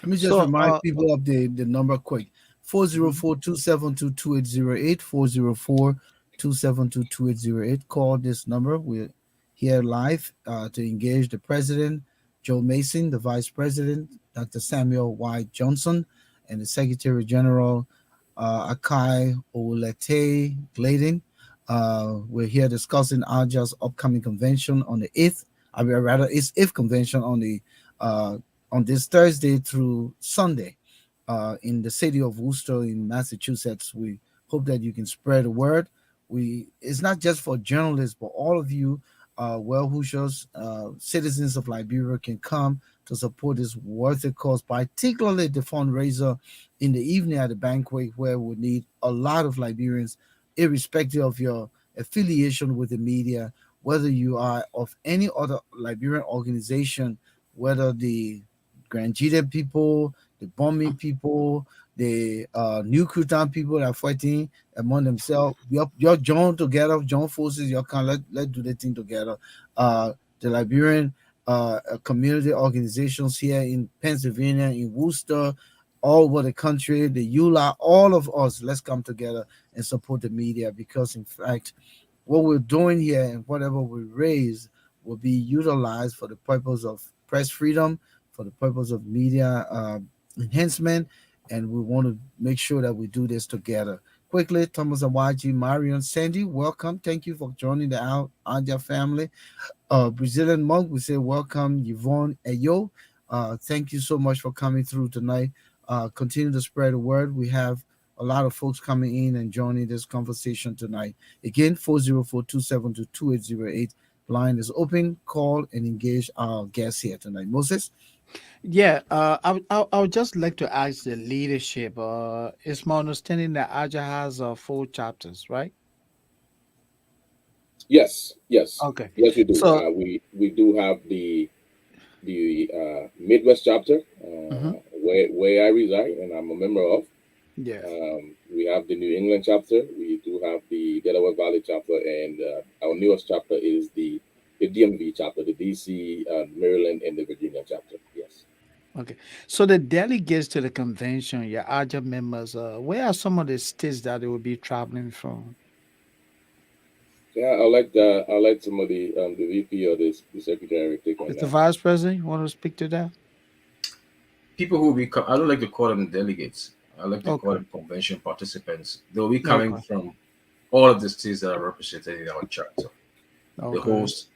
Let me just So, remind people of the number quick: mhm. 404-272-2808, 404-272-2808. Call this number. We're here live to engage the president, Joe Mason, the vice president, Dr. Samuel Y. Johnson, and the secretary general, Akai Olete Glidden. We're here discussing ALJA's upcoming convention on the 8th. I mean, rather, it's 8th convention uh, on this Thursday through Sunday in the city of Worcester in Massachusetts. We hope that you can spread the word. It's not just for journalists, but all of you well wishers, citizens of Liberia can come to support this worthy cause, particularly the fundraiser in the evening at the banquet, where we need a lot of Liberians, irrespective of your affiliation with the media, whether you are of any other Liberian organization, whether the Grand Jita people, the bombing people, the New Cruton people that are fighting among themselves. You're joined together, joint forces, you can let do the thing together. The Liberian community organizations here in Pennsylvania, in Worcester, all over the country, the EULA, all of us, let's come together and support the media, because in fact what we're doing here and whatever we raise will be utilized for the purpose of press freedom, for the purpose of media enhancement, and we want to make sure that we do this together. Quickly, Thomas Awaji, Marion, Sandy, welcome. Thank you for joining the Anja family. Brazilian monk, we say welcome, Yvonne Ayo. Thank you so much for coming through tonight. Continue to spread the word. We have a lot of folks coming in and joining this conversation tonight. Again, 404-272-2808. Line is open. Call and engage our guests here tonight. Moses? Yeah, I would just like to ask the leadership. It's my understanding that Aja has 4 chapters, right? Yes, yes, Okay. yes, we do. So, We do have the Midwest chapter, mhm, where I reside and I'm a member of. yeah. We have the New England chapter. We do have the Delaware Valley chapter, and our newest chapter is the DMV chapter, the DC, Maryland, and the Virginia chapter. Yes. Okay. So the delegates to the convention, your Aja members, where are some of the states that they will be traveling from? Yeah, I like some of the VP or the secretary take on Is the that. vice president you want to speak to that? People who will be, I don't like to call them delegates. I like to call Okay. them convention participants. They'll be coming Okay. from all of the states that are represented in our chapter. The Okay. host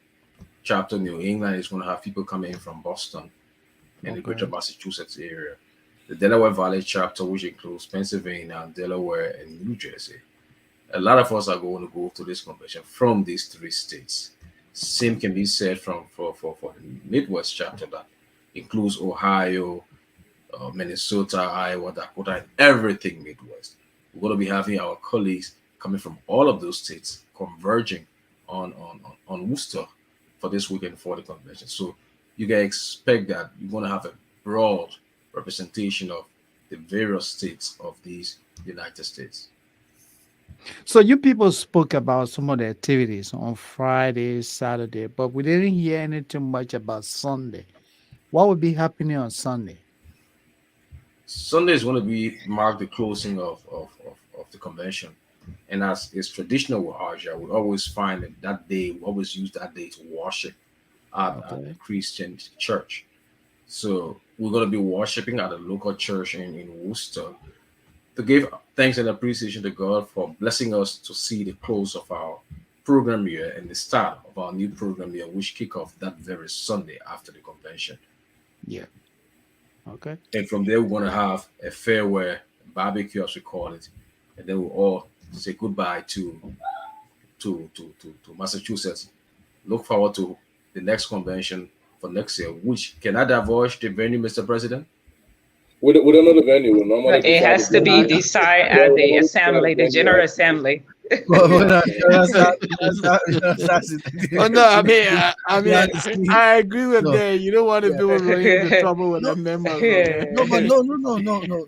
chapter New England is going to have people coming in from Boston and the greater Okay. Massachusetts area. The Delaware Valley chapter, which includes Pennsylvania, Delaware, and New Jersey. A lot of us are going to go to this convention from these 3 states. Same can be said for the Midwest chapter that includes Ohio, Minnesota, Iowa, Dakota, and everything Midwest. We're going to be having our colleagues coming from all of those states converging on Worcester for this weekend for the convention. So you can expect that you're going to have a broad representation of the various states of these United States. So you people spoke about some of the activities on Friday, Saturday, but we didn't hear anything much about Sunday. What will be happening on Sunday? Sunday is going to be mark the closing of the convention. And as is traditional with Asia, we always find that that day, we always use that day to worship at the Okay. Christian church. So we're going to be worshiping at a local church in Worcester to give thanks and appreciation to God for blessing us to see the close of our program year and the start of our new program year, which kick off that very Sunday after the convention. Yeah. Okay. And from there, we're going to have a farewell barbecue, as we call it, and then we'll all say goodbye to Massachusetts. Look forward to the next convention for next year. Which can I divulge the venue, Mr. President? We don't know the venue. We normally It decide the has to I, be venue. decided Yeah, at we the normally decide assembly, the the venue general after. assembly. well, Oh no, behind the scene. I agree with No, that. You don't want to yeah, people running into trouble with no, the members of that. no, but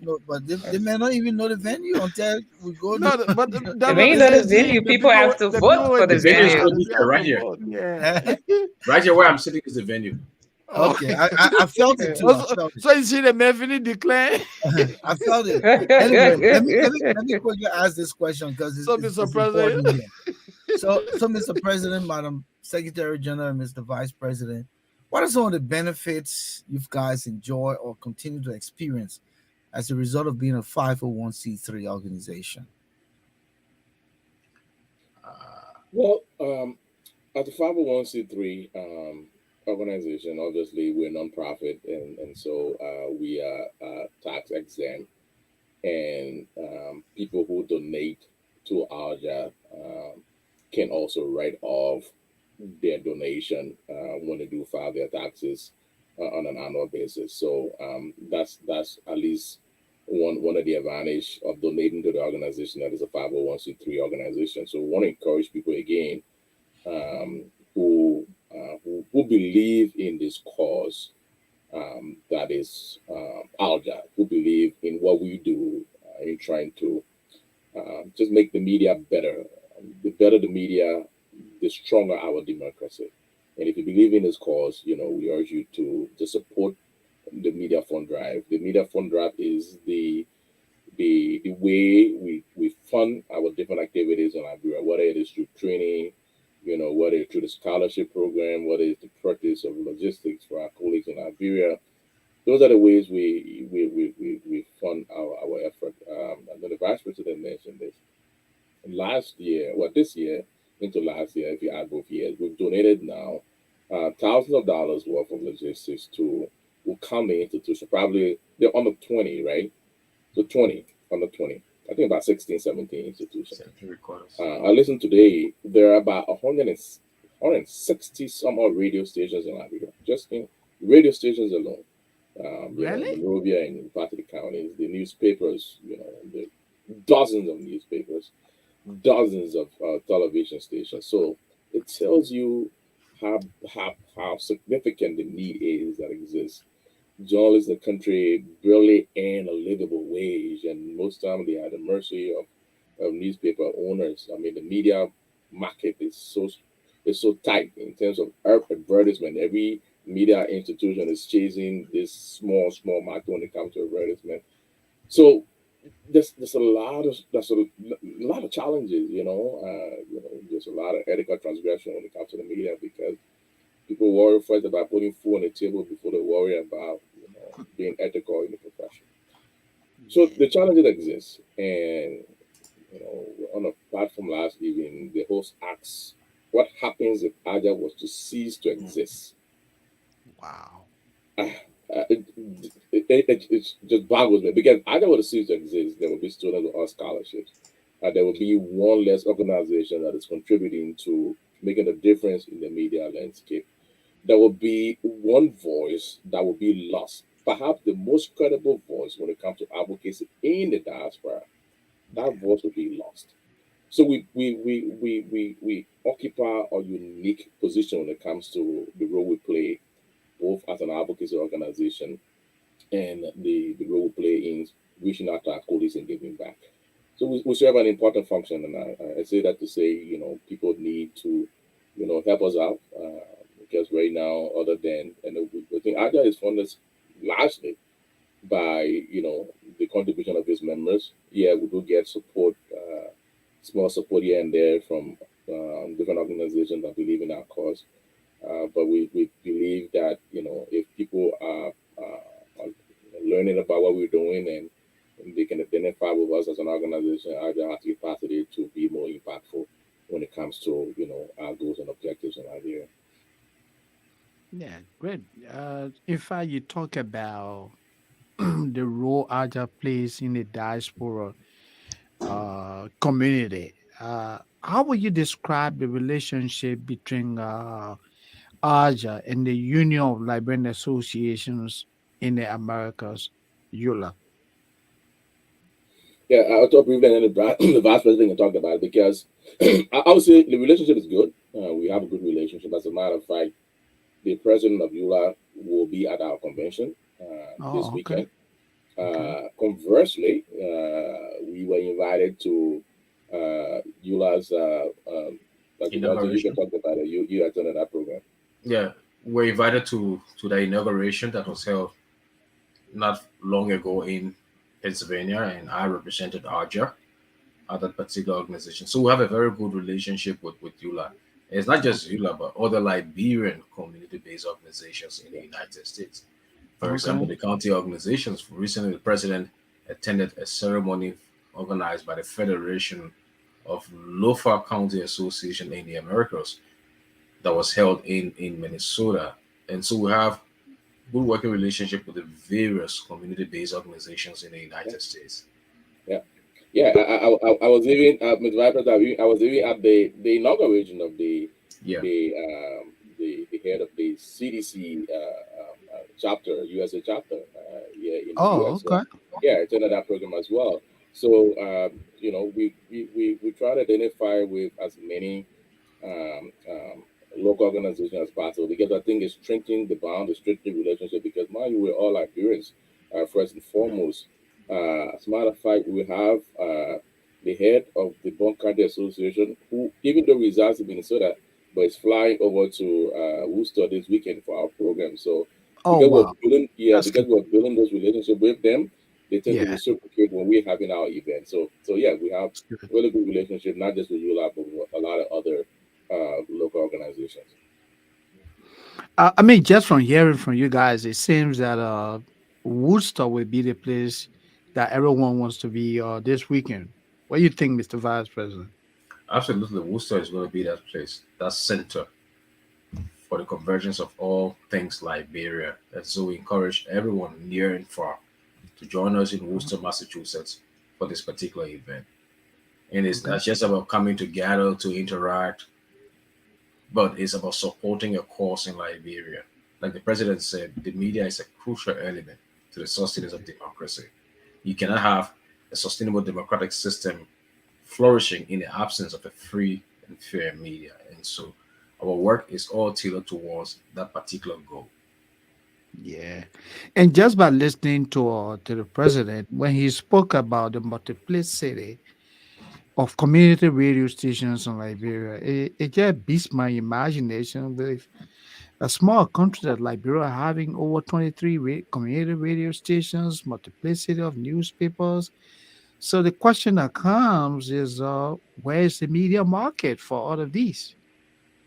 no. But they may not even know the venue until we go to. No, but If that's we what ain't they know the say. See, venue, people have to the people vote for with the The venue is venue. decide, so they here, have right to here. vote. Yeah. Right here where I'm sitting is the venue. Oh. Okay, I felt it too. I Also, felt it. so you see the Metheny declare. I felt it. Anyway, let me quickly ask this question because So, Mr. it's President. important here. So, Mr. President, Madam Secretary General, Mr. Vice President, what are some of the benefits you guys enjoy or continue to experience as a result of being a 501c3 organization? Uh, Well, as a 501c3 organization, obviously we're nonprofit, and so we are tax exempt, and people who donate to ALJA can also write off their donation when they do file their taxes on an annual basis. So that's at least one of the advantage of donating to the organization that is a 501c3 organization. So we want to encourage people again who believe in this cause that is ALJA, who believe in what we do in trying to just make the media better. The better the media, the stronger our democracy. And if you believe in this cause, we urge you to support the media fund drive. The media fund drive is the way we fund our different activities in Liberia, whether it is through training, whether it's through the scholarship program, whether it's the practice of logistics for our colleagues in Liberia. Those are the ways we fund our effort. And then the vice president mentioned this. Last year, well, this year into last year, if you add both years, we've donated now thousands of dollars worth of logistics to will come the institution. Probably they're under 20, right? So 20, under 20. I think about 16, 17 institutions. 7 3/4. I listened today, there are about 160 some odd radio stations in Liberia, just in radio stations alone. Really? In Monrovia and in part of the counties, the newspapers, the dozens of newspapers, dozens of television stations. So it tells you how significant the need is that exists. Journalists in the country barely earn a livable wage, and most time they are at the mercy of newspaper owners. I mean, the media market is so tight in terms of advertisement. Every media institution is chasing this small market when it comes to advertisement. So there's a lot of challenges. There's a lot of ethical transgression when it comes to the media because people worry first about putting food on the table before they worry about being ethical in the profession. So the challenges exist, and on a platform last evening, the host asks, "What happens if ALJA was to cease to exist?" Wow. Uh, it just boggles me because ALJA would cease to exist. There will be students or scholarships. There will be one less organization that is contributing to making a difference in the media landscape. There will be one voice that will be lost, perhaps the most credible voice when it comes to advocacy in the diaspora. That voice will be lost. So we occupy a unique position when it comes to the role we play, both as an advocacy organization and the role we play in reaching out to our colleagues and giving back. So we serve an important function, and I say that to say, people need to, help us out because right now, other than, and I think AJA is funded largely by, the contribution of its members. Yeah, we do get support, small support here and there from different organizations that believe in our cause. But we believe that, if people are learning about what we're doing and they can identify with us as an organization, AJA has the capacity to be more impactful when it comes to, our goals and objectives and idea. Yeah, great. In fact, you talk about the role AJA plays in the diaspora community. How would you describe the relationship between AJA and the Union of Liberian Associations in the Americas? Eula? Yeah, I'll talk briefly, and then the vice president can talk about it because I would say the relationship is good. We have a good relationship. As a matter of fact, the president of EULA will be at our convention this Oh, okay, weekend. okay. Conversely, we were invited to EULA's, Dr. Jolte, you can Inauguration. talk about it. You attended that program. Yeah, we're invited to the inauguration that was held not long ago in Pennsylvania, and I represented ALJA at that particular organization. So we have a very good relationship with ULA. It's not just Okay. ULA, but other Liberian community-based organizations in the United States. For example, Okay. the county organizations. Recently, the president attended a ceremony organized by the Federation of Local County Association in the Americas that was held in Minnesota. And so we have good working relationship with the various community-based organizations in the Yeah, United States. yeah. Yeah, I was even Mr. Vice President, I was even at the inauguration of Yeah. the head of the CDC chapter, USA chapter, here in the Oh, US. So okay. yeah, I attended that program as well. So we try to identify with as many local organizations as possible because I think it's strengthening the bond, it's strengthening the relationship because mind you, we're all Liberians first and foremost. As a matter of fact, we have the head of the Bon County Association who, even though he resides in Minnesota, but is flying over to Worcester this weekend for our program. So Oh, because we're wow. building, yeah, That's because good. we're building those relationships with them, they tend to Yeah. reciprocate when we're having our event. So yeah, we have That's good. really good relationship, not just with ULAB, but with a lot of other local organizations. I mean, just from hearing from you guys, it seems that Woodstock will be the place that everyone wants to be this weekend. What do you think, Mr. Vice President? Absolutely, Worcester is going to be that place, that center for the convergence of all things Liberia. And so we encourage everyone near and far to join us in Worcester, Massachusetts for this particular event. And it's Okay. not just about coming together to interact, but it's about supporting a cause in Liberia. Like the president said, the media is a crucial element to the sustenance of democracy. You cannot have a sustainable democratic system flourishing in the absence of a free and fair media. And so our work is all tailored towards that particular goal. Yeah. And just by listening to the president, when he spoke about the multiplicity of community radio stations in Liberia, it just beats my imagination with a small country like Liberia having over 23 community radio stations, multiplicity of newspapers. So the question that comes is, where is the media market for all of these,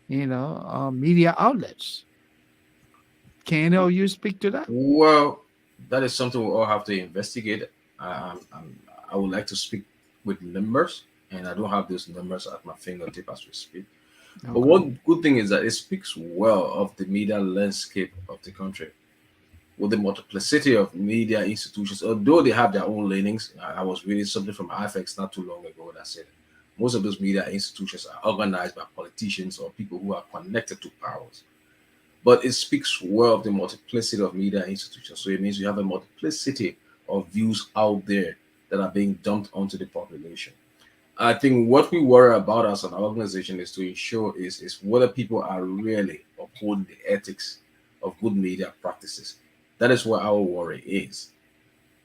media outlets? Can all you speak to that? Well, that is something we all have to investigate. I would like to speak with numbers, and I don't have those numbers at my fingertip as we speak. But Okay. one good thing is that it speaks well of the media landscape of the country. With the multiplicity of media institutions, although they have their own leanings, I was reading something from IFX not too long ago that said most of those media institutions are organized by politicians or people who are connected to powers. But it speaks well of the multiplicity of media institutions. So it means you have a multiplicity of views out there that are being dumped onto the population. I think what we worry about as an organization is to ensure is whether people are really upholding the ethics of good media practices. That is what our worry is.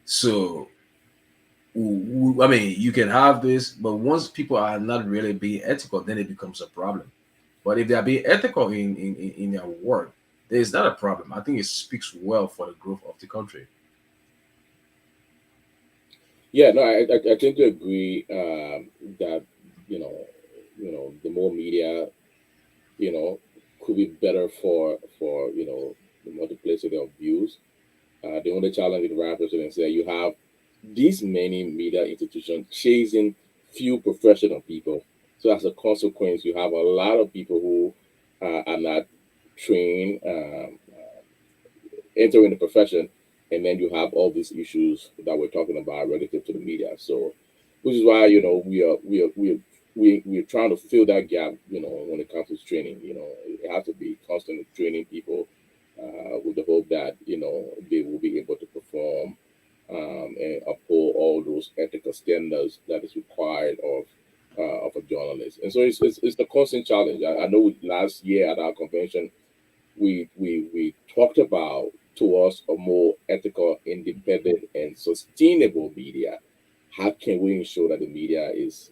So, I mean, you can have this, but once people are not really being ethical, then it becomes a problem. But if they are being ethical in their work, there is not a problem. I think it speaks well for the growth of the country. Yeah, no, I tend to agree that you know the more media you know could be better for the multiplicity of views. The only challenge with rappers is that you have these many media institutions chasing few professional people. So as a consequence, you have a lot of people who are not trained entering the profession, and then you have all these issues that we're talking about relative to the media. So, which is why we're trying to fill that gap. When it comes to training, it has to be constantly training people with the hope that they will be able to perform and uphold all those ethical standards that is required of a journalist. And so it's the constant challenge. I know last year at our convention, we talked about towards a more ethical, independent, and sustainable media. How can we ensure that the media is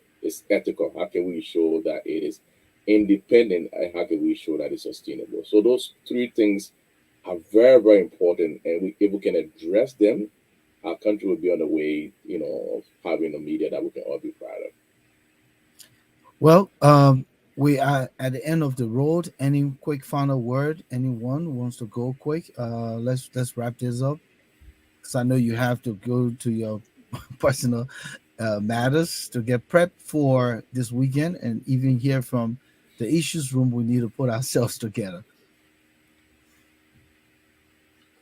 ethical? How can we ensure that it is independent, and how can we ensure that it's sustainable? So those three things are very, very important, and if we can address them, our country will be on the way, of having a media that we can all be proud of. Well, we are at the end of the road. Any quick final word? Anyone wants to go quick? Let's wrap this up because I know you have to go to your personal matters to get prepped for this weekend and even hear from the issues room. We need to put ourselves together.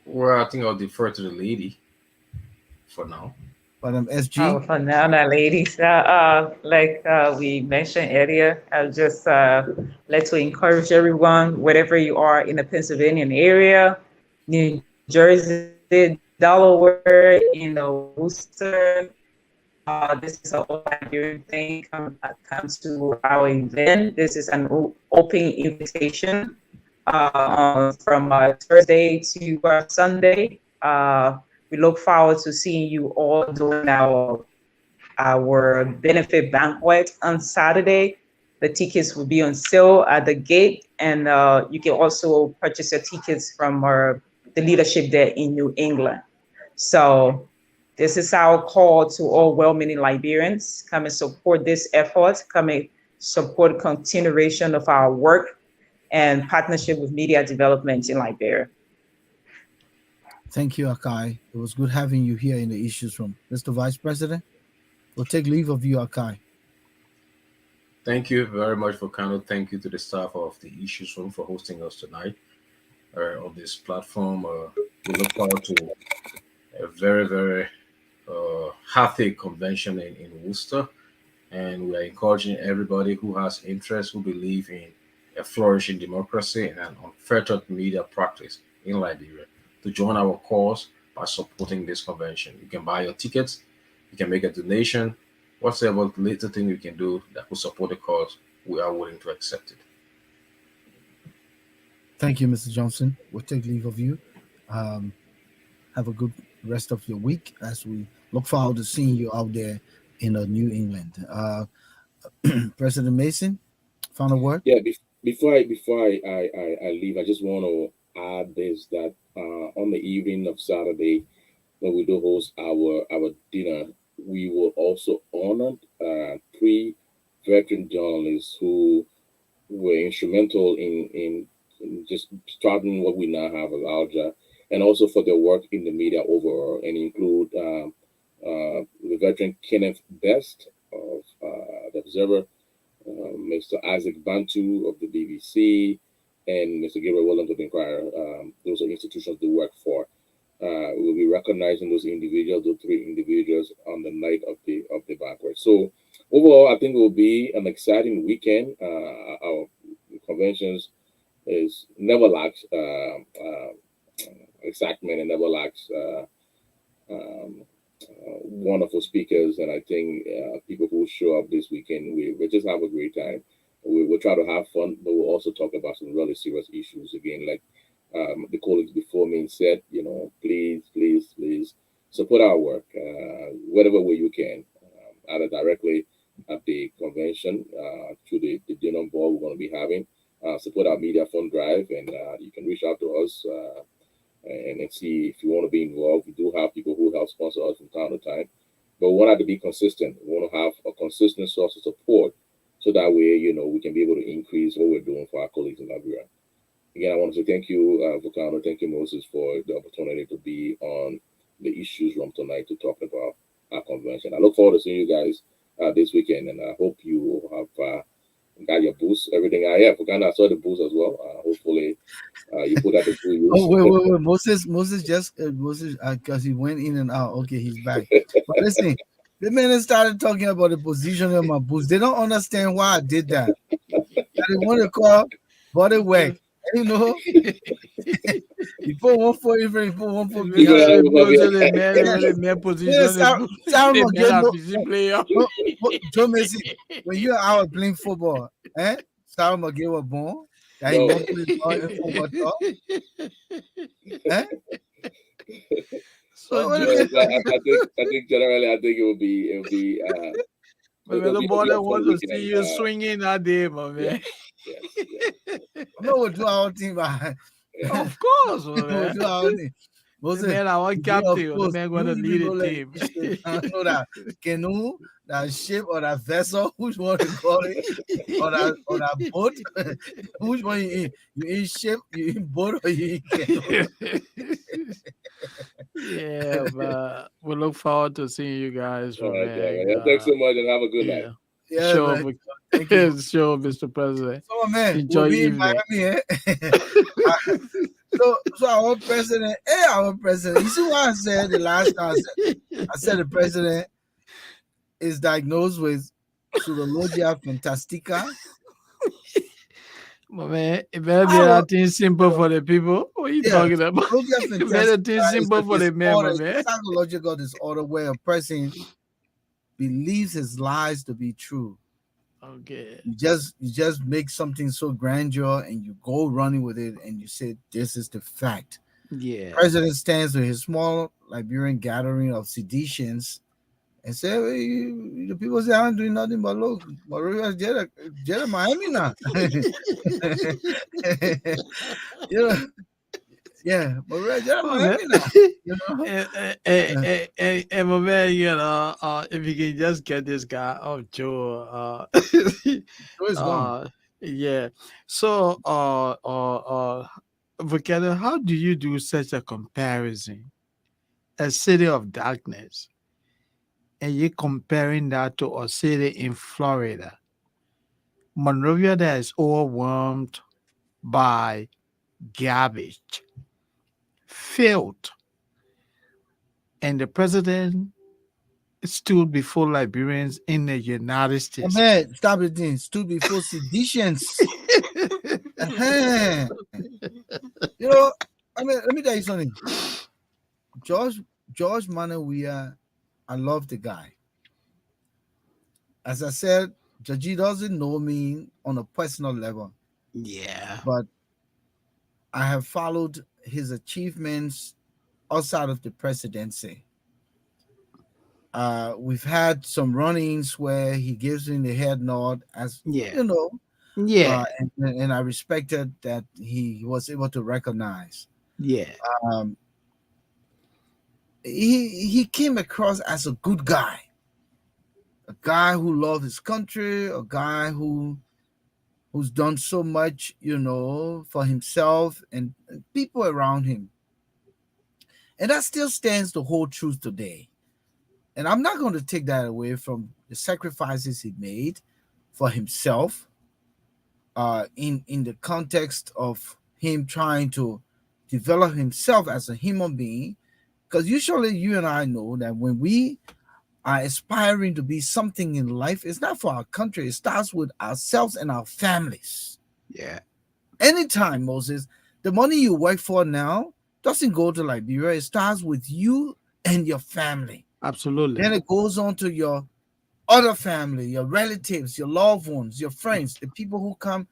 Well, I think I'll defer to the lady for now. But Oh, SG, for now, now, ladies, like we mentioned earlier, I'll just like to encourage everyone, wherever you are in the Pennsylvania area, New Jersey, Delaware, Worcester. This is an all Liberian thing. Come to our event. This is an open invitation from Thursday to Sunday. We look forward to seeing you all during our benefit banquet on Saturday. The tickets will be on sale at the gate, and you can also purchase your tickets from the leadership there in New England. So this is our call to all well-meaning Liberians. Come and support this effort. Come and support continuation of our work and partnership with media development in Liberia. thank you, Akai. It was good having you here in the issues room. Mr. Vice President, we'll take leave of you, Akai. Thank you very much, Volcano. Thank you to the staff of the Issues Room for hosting us tonight on this platform. We look forward to a very, very healthy convention in Worcester. And we are encouraging everybody who has interest, who believe in a flourishing democracy and an unfettered media practice in Liberia to join our cause by supporting this convention. You can buy your tickets, you can make a donation, whatever little thing you can do that will support the cause, we are willing to accept it. Thank you, Mr. Johnson. We'll take leave of you. Have a good rest of your week as we look forward to seeing you out there in New England. President Mason, final word. Yeah, before I leave, I just want to add this that on the evening of Saturday, when we do host our dinner, we will also honor three veteran journalists who were instrumental in just starting what we now have as ALJA, and also for their work in the media overall, and include the veteran Kenneth Best of the Observer, Mr. Isaac Bantu of the BBC, and Mr. Gabriel Williams of the Inquirer. Those are institutions they work for. We'll be recognizing those individuals, those three individuals, on the night of the banquet. So overall, I think it will be an exciting weekend. Our conventions is never lacks excitement and never lacks wonderful speakers. And I think people who show up this weekend, we just have a great time. We'll try to have fun, but we'll also talk about some really serious issues again, like the colleagues before me said, please support our work, whatever way you can, either directly at the convention, through the dinner board we're going to be having, support our media fund drive, and you can reach out to us and see if you want to be involved. We do have people who help sponsor us from time to time, but we want to be consistent. We want to have a consistent source of support, so that way, we can be able to increase what we're doing for our colleagues in Liberia. Again, I want to say thank you, Volcano, thank you, Moses, for the opportunity to be on the issues room tonight to talk about our convention. I look forward to seeing you guys this weekend, and I hope you have got your boost, everything I have. Volcano, I saw the boost as well. Hopefully, you put that to good use. Oh, wait. Moses, because he went in and out. Okay, he's back. But listen, the minute started talking about the position of my boost, they don't understand why I did that. They want to call body work. You put one foot in front, you put one foot You behind. gotta Because forget. the man, when the man position, Sarah the man McGill, a busy player. Joe Messi, when you and I were playing football, Sarah McGill was born. That he No. won't play ball in football talk. Eh? So What No, is but it? I think generally, I think it will be but the boy a that fun want to weekend. see you swinging that day, my man. Yes. I know we'll do our own thing, but Of course, my we'll man. do our own thing. The Moses, man, our of captain, the course, man you going to even lead know the like team. ship. I know that canoe, that ship, or that vessel, which one to call it, or that boat, which one you in? You in ship, you in boat, or you in canoe? Yeah, but we look forward to seeing you guys, All my right, man. man. Thanks so much and have a good night. Yeah, Yeah, sure, man. Thank you. sure, Mr. President. So, man, Enjoy we'll be in evening. Miami, So our president, our president. You see what I said the last time? I said the president is diagnosed with pseudologia fantastica. My man, it better be Our that thing simple for the people. What are you talking about? pseudologia It better fantastica be is simple a for the man, disorder, my it's a man. psychological disorder where a person believes his lies to be true. Okay. You just make something so grandeur and you go running with it and you say this is the fact. Yeah. President stands with his small Liberian gathering of seditians and say, the people say I'm doing nothing but look, Maria Jeda Miami now. You know, yeah, Maria Jeda Oh, man. Miami now. You know? And my man, if you can just get this guy off Joe, So it's gone. yeah. So, Volcano, how do you do such a comparison? A city of darkness, and you're comparing that to a city in Florida, Monrovia, that is overwhelmed by garbage, filth, and the president stood before Liberians in the United Oh, States. man, stop it then. Stood before seditions. Uh-huh. You know, I mean, let me tell you something. George Manawia, I love the guy. As I said, Jaji doesn't know me on a personal level, Yeah. but I have followed his achievements outside of the presidency. We've had some run-ins where he gives me the head nod, as Yeah. you know, Yeah. and I respected that he was able to recognize. Yeah. Um, he came across as a good guy, a guy who loved his country, a guy who's done so much, for himself and people around him. And that still stands to hold truth today. And I'm not going to take that away from the sacrifices he made for himself, in the context of him trying to develop himself as a human being. Because usually you and I know that when we are aspiring to be something in life, it's not for our country. It starts with ourselves and our families. Yeah. Anytime, Moses, the money you work for now doesn't go to Liberia. It starts with you and your family. Absolutely. Then it goes on to your other family, your relatives, your loved ones, your friends, the people who come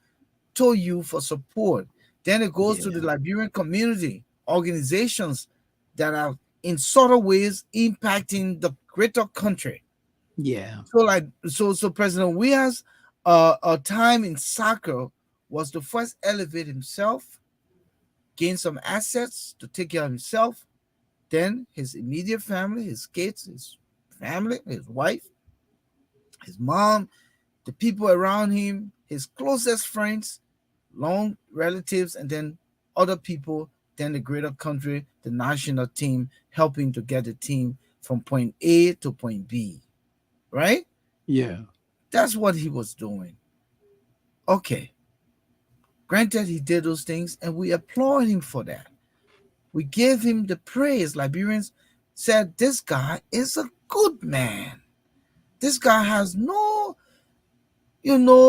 to you for support. Then it goes to the Liberian community, organizations that are in subtle ways impacting the greater country. Yeah. So President Weah's a time in soccer was to first elevate himself, gain some assets to take care of himself, then his immediate family, his kids, his family, his wife, his mom, the people around him, his closest friends, long relatives, and then other people, then the greater country, the national team, helping to get the team from point A to point B. Right? Yeah. That's what he was doing. Okay. Granted, he did those things, and we applaud him for that. We gave him the praise. Liberians said, this guy is a good man. This guy has no,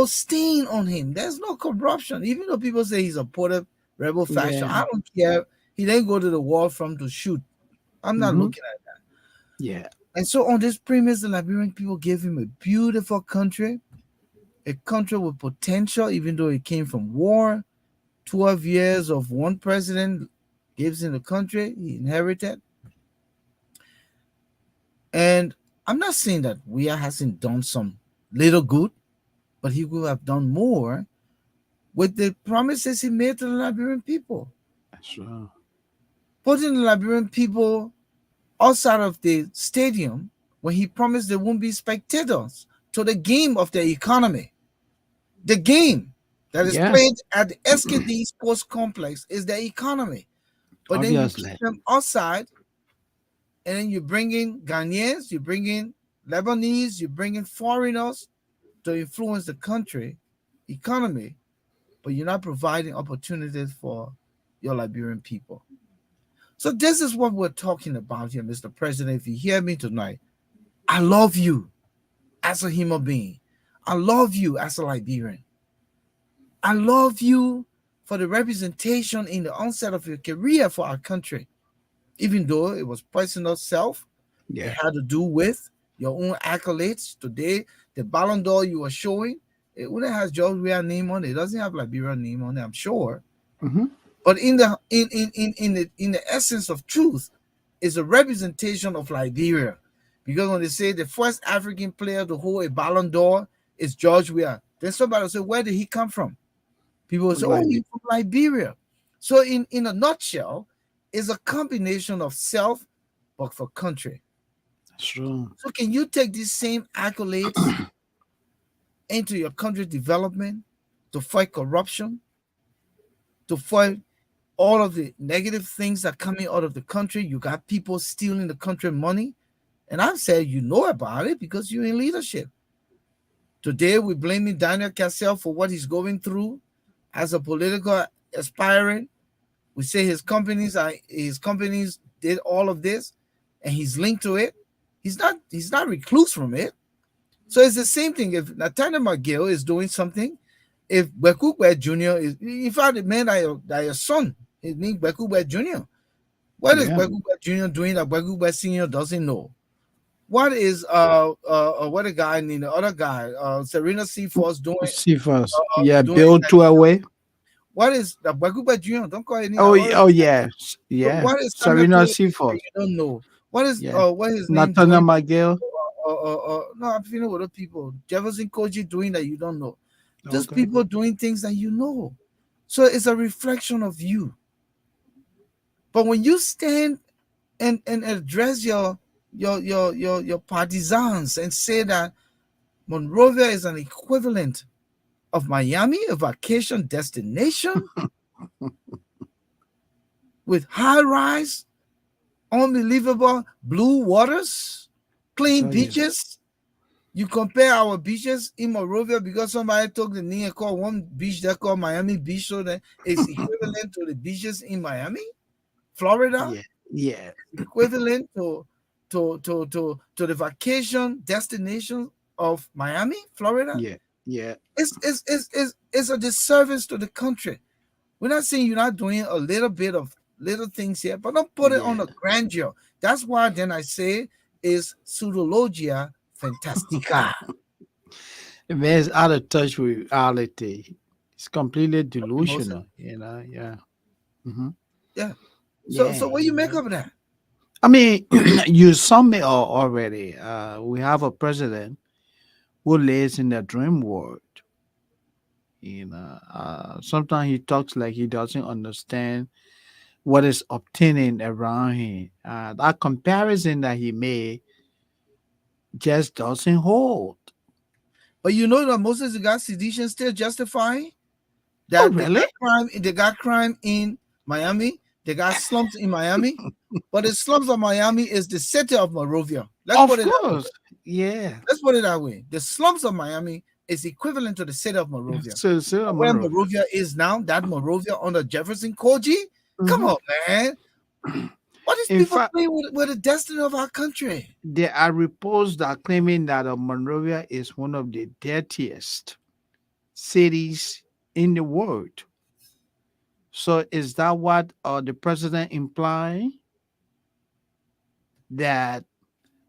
stain on him. There's no corruption. Even though people say he's a part of rebel faction, I don't care. He didn't go to the war front to shoot. I'm not Mhm. looking at that. Yeah. And so on this premise, the Liberian people gave him a beautiful country, a country with potential, even though it came from war. 12 years of one president gives him the country he inherited. And I'm not saying that Weah hasn't done some little good, but he could have done more with the promises he made to the Liberian people. That's right. Putting the Liberian people outside of the stadium when he promised there won't be spectators to the game of the economy. The game that is Yeah. played at the SKD Sports Complex is the economy. But then you keep Obviously. them outside, and then you bring in Ghanaians, you bring in Lebanese, you bring in foreigners to influence the country economy, but you're not providing opportunities for your Liberian people. So this is what we're talking about here, Mr. President. If you hear me tonight, I love you as a human being. I love you as a Liberian. I love you for the representation in the onset of your career for our country. Even though it was personal self, it Yeah. had to do with your own accolades. Today, the Ballon d'Or you were showing, it wouldn't have Georgia's name on it. It doesn't have Liberia's name on it, I'm sure. Mhm. But in the essence of truth, is a representation of Liberia. Because when they say the first African player to hold a Ballon d'Or is George Weah, then somebody will say, where did he come from? People will say, oh, he's from Liberia. So in a nutshell, it's a combination of self, but for country. That's true. So can you take these same accolades into your country development to fight corruption, to fight all of the negative things that are coming out of the country? You got people stealing the country money. And I've said you know about it because you're in leadership. Today, we're blaming Daniel Cassell for what he's going through as a political aspirant. We say his companies did all of this, and he's linked to it. He's not recluse from it. So it's the same thing. If Nathaniel McGill is doing something, if Bekukwe Jr. is, in fact, the man that your son, his name Bekukwe Jr. What is Yeah. Bekukwe Jr. doing that Bekukwe Sr. doesn't know? What is what a guy named the other guy, Serena Seaforth doing? See first. Yeah. doing Bill that- two away. What is the Bekukwe Jr.? Don't call it. Oh. Oh yeah. Yeah. What is Serena Samuel Seaforth. you don't know? What is Yeah. what his name Nathaniel doing? McGill. No, I'm feeling with other people. Jefferson Koji doing that you don't know. Just Okay. people doing things that you know. So it's a reflection of you. But when you stand and address your partisans and say that Monrovia is an equivalent of Miami, a vacation destination with high rise, unbelievable blue waters, clean Tell you. beaches. You compare our beaches in Monrovia because somebody took the name and called one beach that called Miami Beach, so that it's equivalent to the beaches in Miami, Florida, Yeah. Yeah. equivalent to the vacation destination of Miami, Florida. Yeah. Yeah. It's a disservice to the country. We're not saying you're not doing a little bit of little things here, but don't put it on Yeah. a grandeur. That's why then I say is pseudologia fantastica. It means out of touch with reality. It's completely delusional. You know. Yeah. Mm-hmm. Yeah. So Yeah. what do you make of that? I mean, you sum it all already. We have a president who lives in the dream world. You know, sometimes he talks like he doesn't understand what is obtaining around him. That comparison that he made just doesn't hold. But you know that Moses got sedition still justifying Oh, that really? they got crime in Miami, they got slums in Miami, but the slums of Miami is the city of Monrovia. Of Put it that way. course. Yeah. Let's put it that way. The slums of Miami is equivalent to the city of Monrovia. So Where Monroe. Monrovia is now, that Monrovia under Jefferson Koji. Come Mhm. on, man. What is In people fact- playing with the destiny of our country? There are reports that are claiming that Monrovia is one of the dirtiest cities in the world. So is that what the president implying, that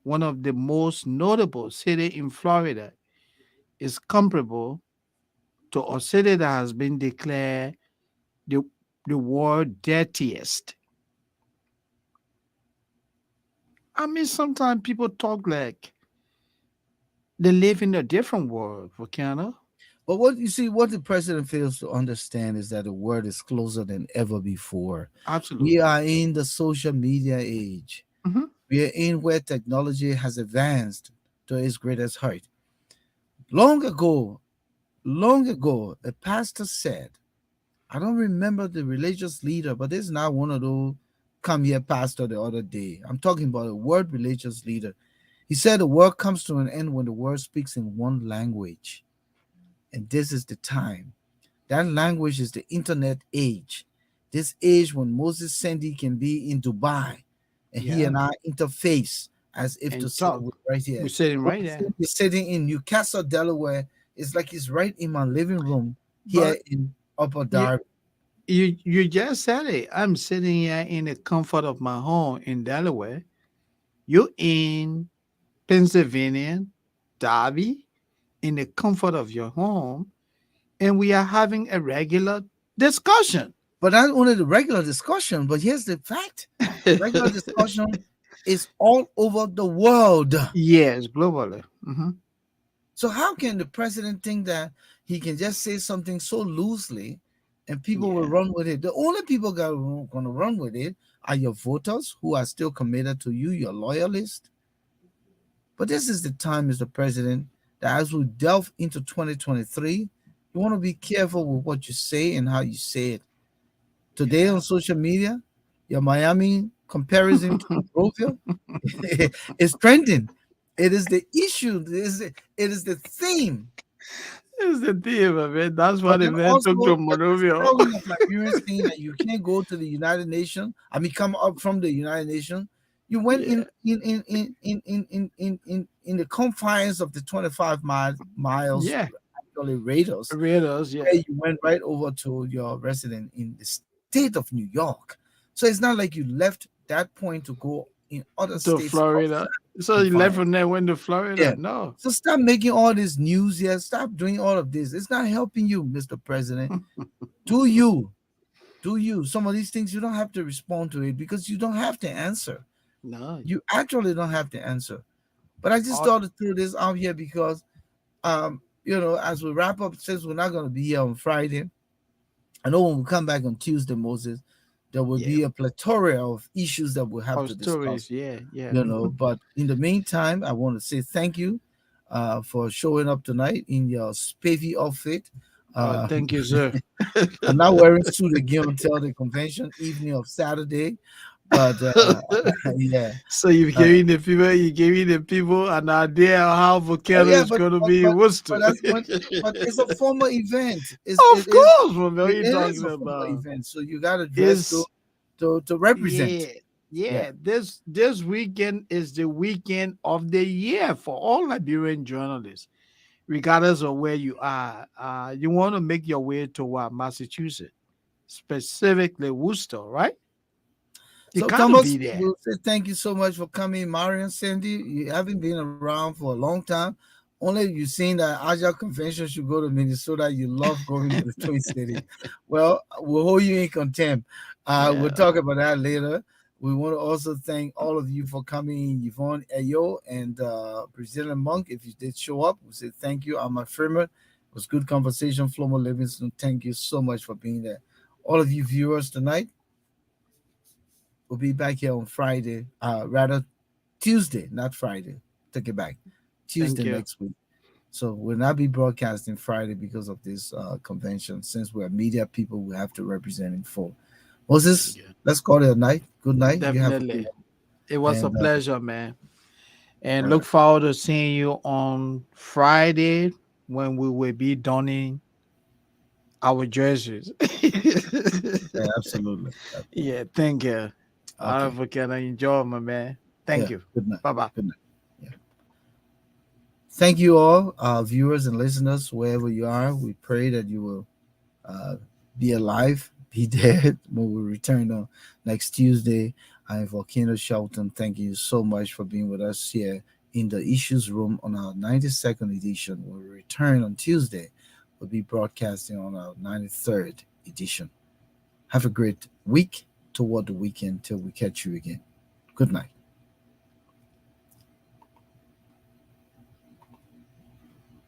one of the most notable city in Florida is comparable to a city that has been declared the the world dirtiest? I mean, sometimes people talk like they live in a different world, Volcano. But what you see, what the president fails to understand is that the world is closer than ever before. We Absolutely. are in the social media age. Hmm. We are in where technology has advanced to its greatest height. Long ago, long ago, a pastor said, I don't remember the religious leader, but this is not one of those come here pastor the other day. I'm talking about a word religious leader. He said the world comes to an end when the world speaks in one language. And this is the time. That language is the internet age. This age when Moses Sandy can be in Dubai and he Yeah. and I interface as if to And say talk. we're right We're here. sitting right Moses there. Sandy is sitting in Newcastle, Delaware. It's like he's right in my living room here But in Upper you, Darby. you just said it. I'm sitting here in the comfort of my home in Delaware. You in Pennsylvania, Derby, in the comfort of your home, and we are having a regular discussion. But not only the regular discussion, but here's the fact. The regular discussion is all over the world. Yes, globally. So how can the president think that he can just say something so loosely and people will Yeah. run with it? The only people that are going to run with it are your voters who are still committed to you, your loyalists. But this is the time, Mr. President, that as we delve into 2023, you want to be careful with what you say and how you say it. Today Yeah. on social media, your Miami comparison to Monrovia is trending. It is the issue. It is the theme. It's the theme of it. That's But what the then man also took to the Monrovia. spelling of Liberian saying that you can't go to the United Nations. I mean, come up from the United Nations. You went Yeah. in the confines of the 25 miles Yeah. actually radius, Raiders, yeah. where you went right over to your resident in the state of New York. So it's not like you left that point to go in other To states outside Florida. So the he left confines. from there, went to Florida. Yeah. No. So stop making all this news here. Stop doing all of this. It's not helping you, Mr. President. Do you? Do you? Some of these things you don't have to respond to it because you don't have to answer. No. You actually don't have to answer. But I just All, thought to throw this out here because as we wrap up, since we're not gonna be here on Friday, I know when we come back on Tuesday, Moses, there will yeah. be a plethora of issues that we'll have Our to discuss. stories, yeah, yeah. But in the meantime, I want to say thank you for showing up tonight in your spavy outfit. Uh, Thank you, sir. I'm not wearing suit again until the convention evening of Saturday, but yeah. So you Uh, gave the people an idea of how oh Volcano yeah, is but going to but be in but Worcester. but that's but it's a formal event. Of course, what are It you is talking a formal about? event, so you got to dress Is to represent. yeah, Yeah. yeah. This weekend is the weekend of the year for all Liberian journalists, regardless of where you are. You want to make your way to what, Massachusetts, specifically Worcester, right? You So got to Thomas, be there. we'll say thank you so much for coming, Marion, Cindy. You haven't been around for a long time. Only you've seen that ALJA convention should go to Minnesota. You love going to the Twin Cities. Well, we'll hold you in contempt. We'll Yeah. talk about that later. We want to also thank all of you for coming, Yvonne Ayo and Brazilian Monk. If you did show up, we say thank you. I'm a firmer. It was good conversation. Flomo Livingston, thank you so much for being there. All of you viewers tonight, we'll be back here on Friday, rather Tuesday, not Friday. Take it back. Thank Tuesday you. next week. So we'll not be broadcasting Friday because of this convention. Since we're media people, we have to represent in full. Moses, Yeah. let's call it a night. Good night. You have a good Definitely. one. It was a And pleasure, man. And all look right. forward to seeing you on Friday when we will be donning our jerseys. Yeah, absolutely. Yeah, thank you. All Okay. right, can I enjoy, my man? Thank Yeah. you. Good night. Bye bye. Good night. Yeah. Thank you all, viewers and listeners, wherever you are. We pray that you will be alive, be there when we return on next Tuesday. I'm Volcano Shelton. Thank you so much for being with us here in the Issues Room on our 92nd edition. When we return on Tuesday, we'll be broadcasting on our 93rd edition. Have a great week toward the weekend till we catch you again. Good night.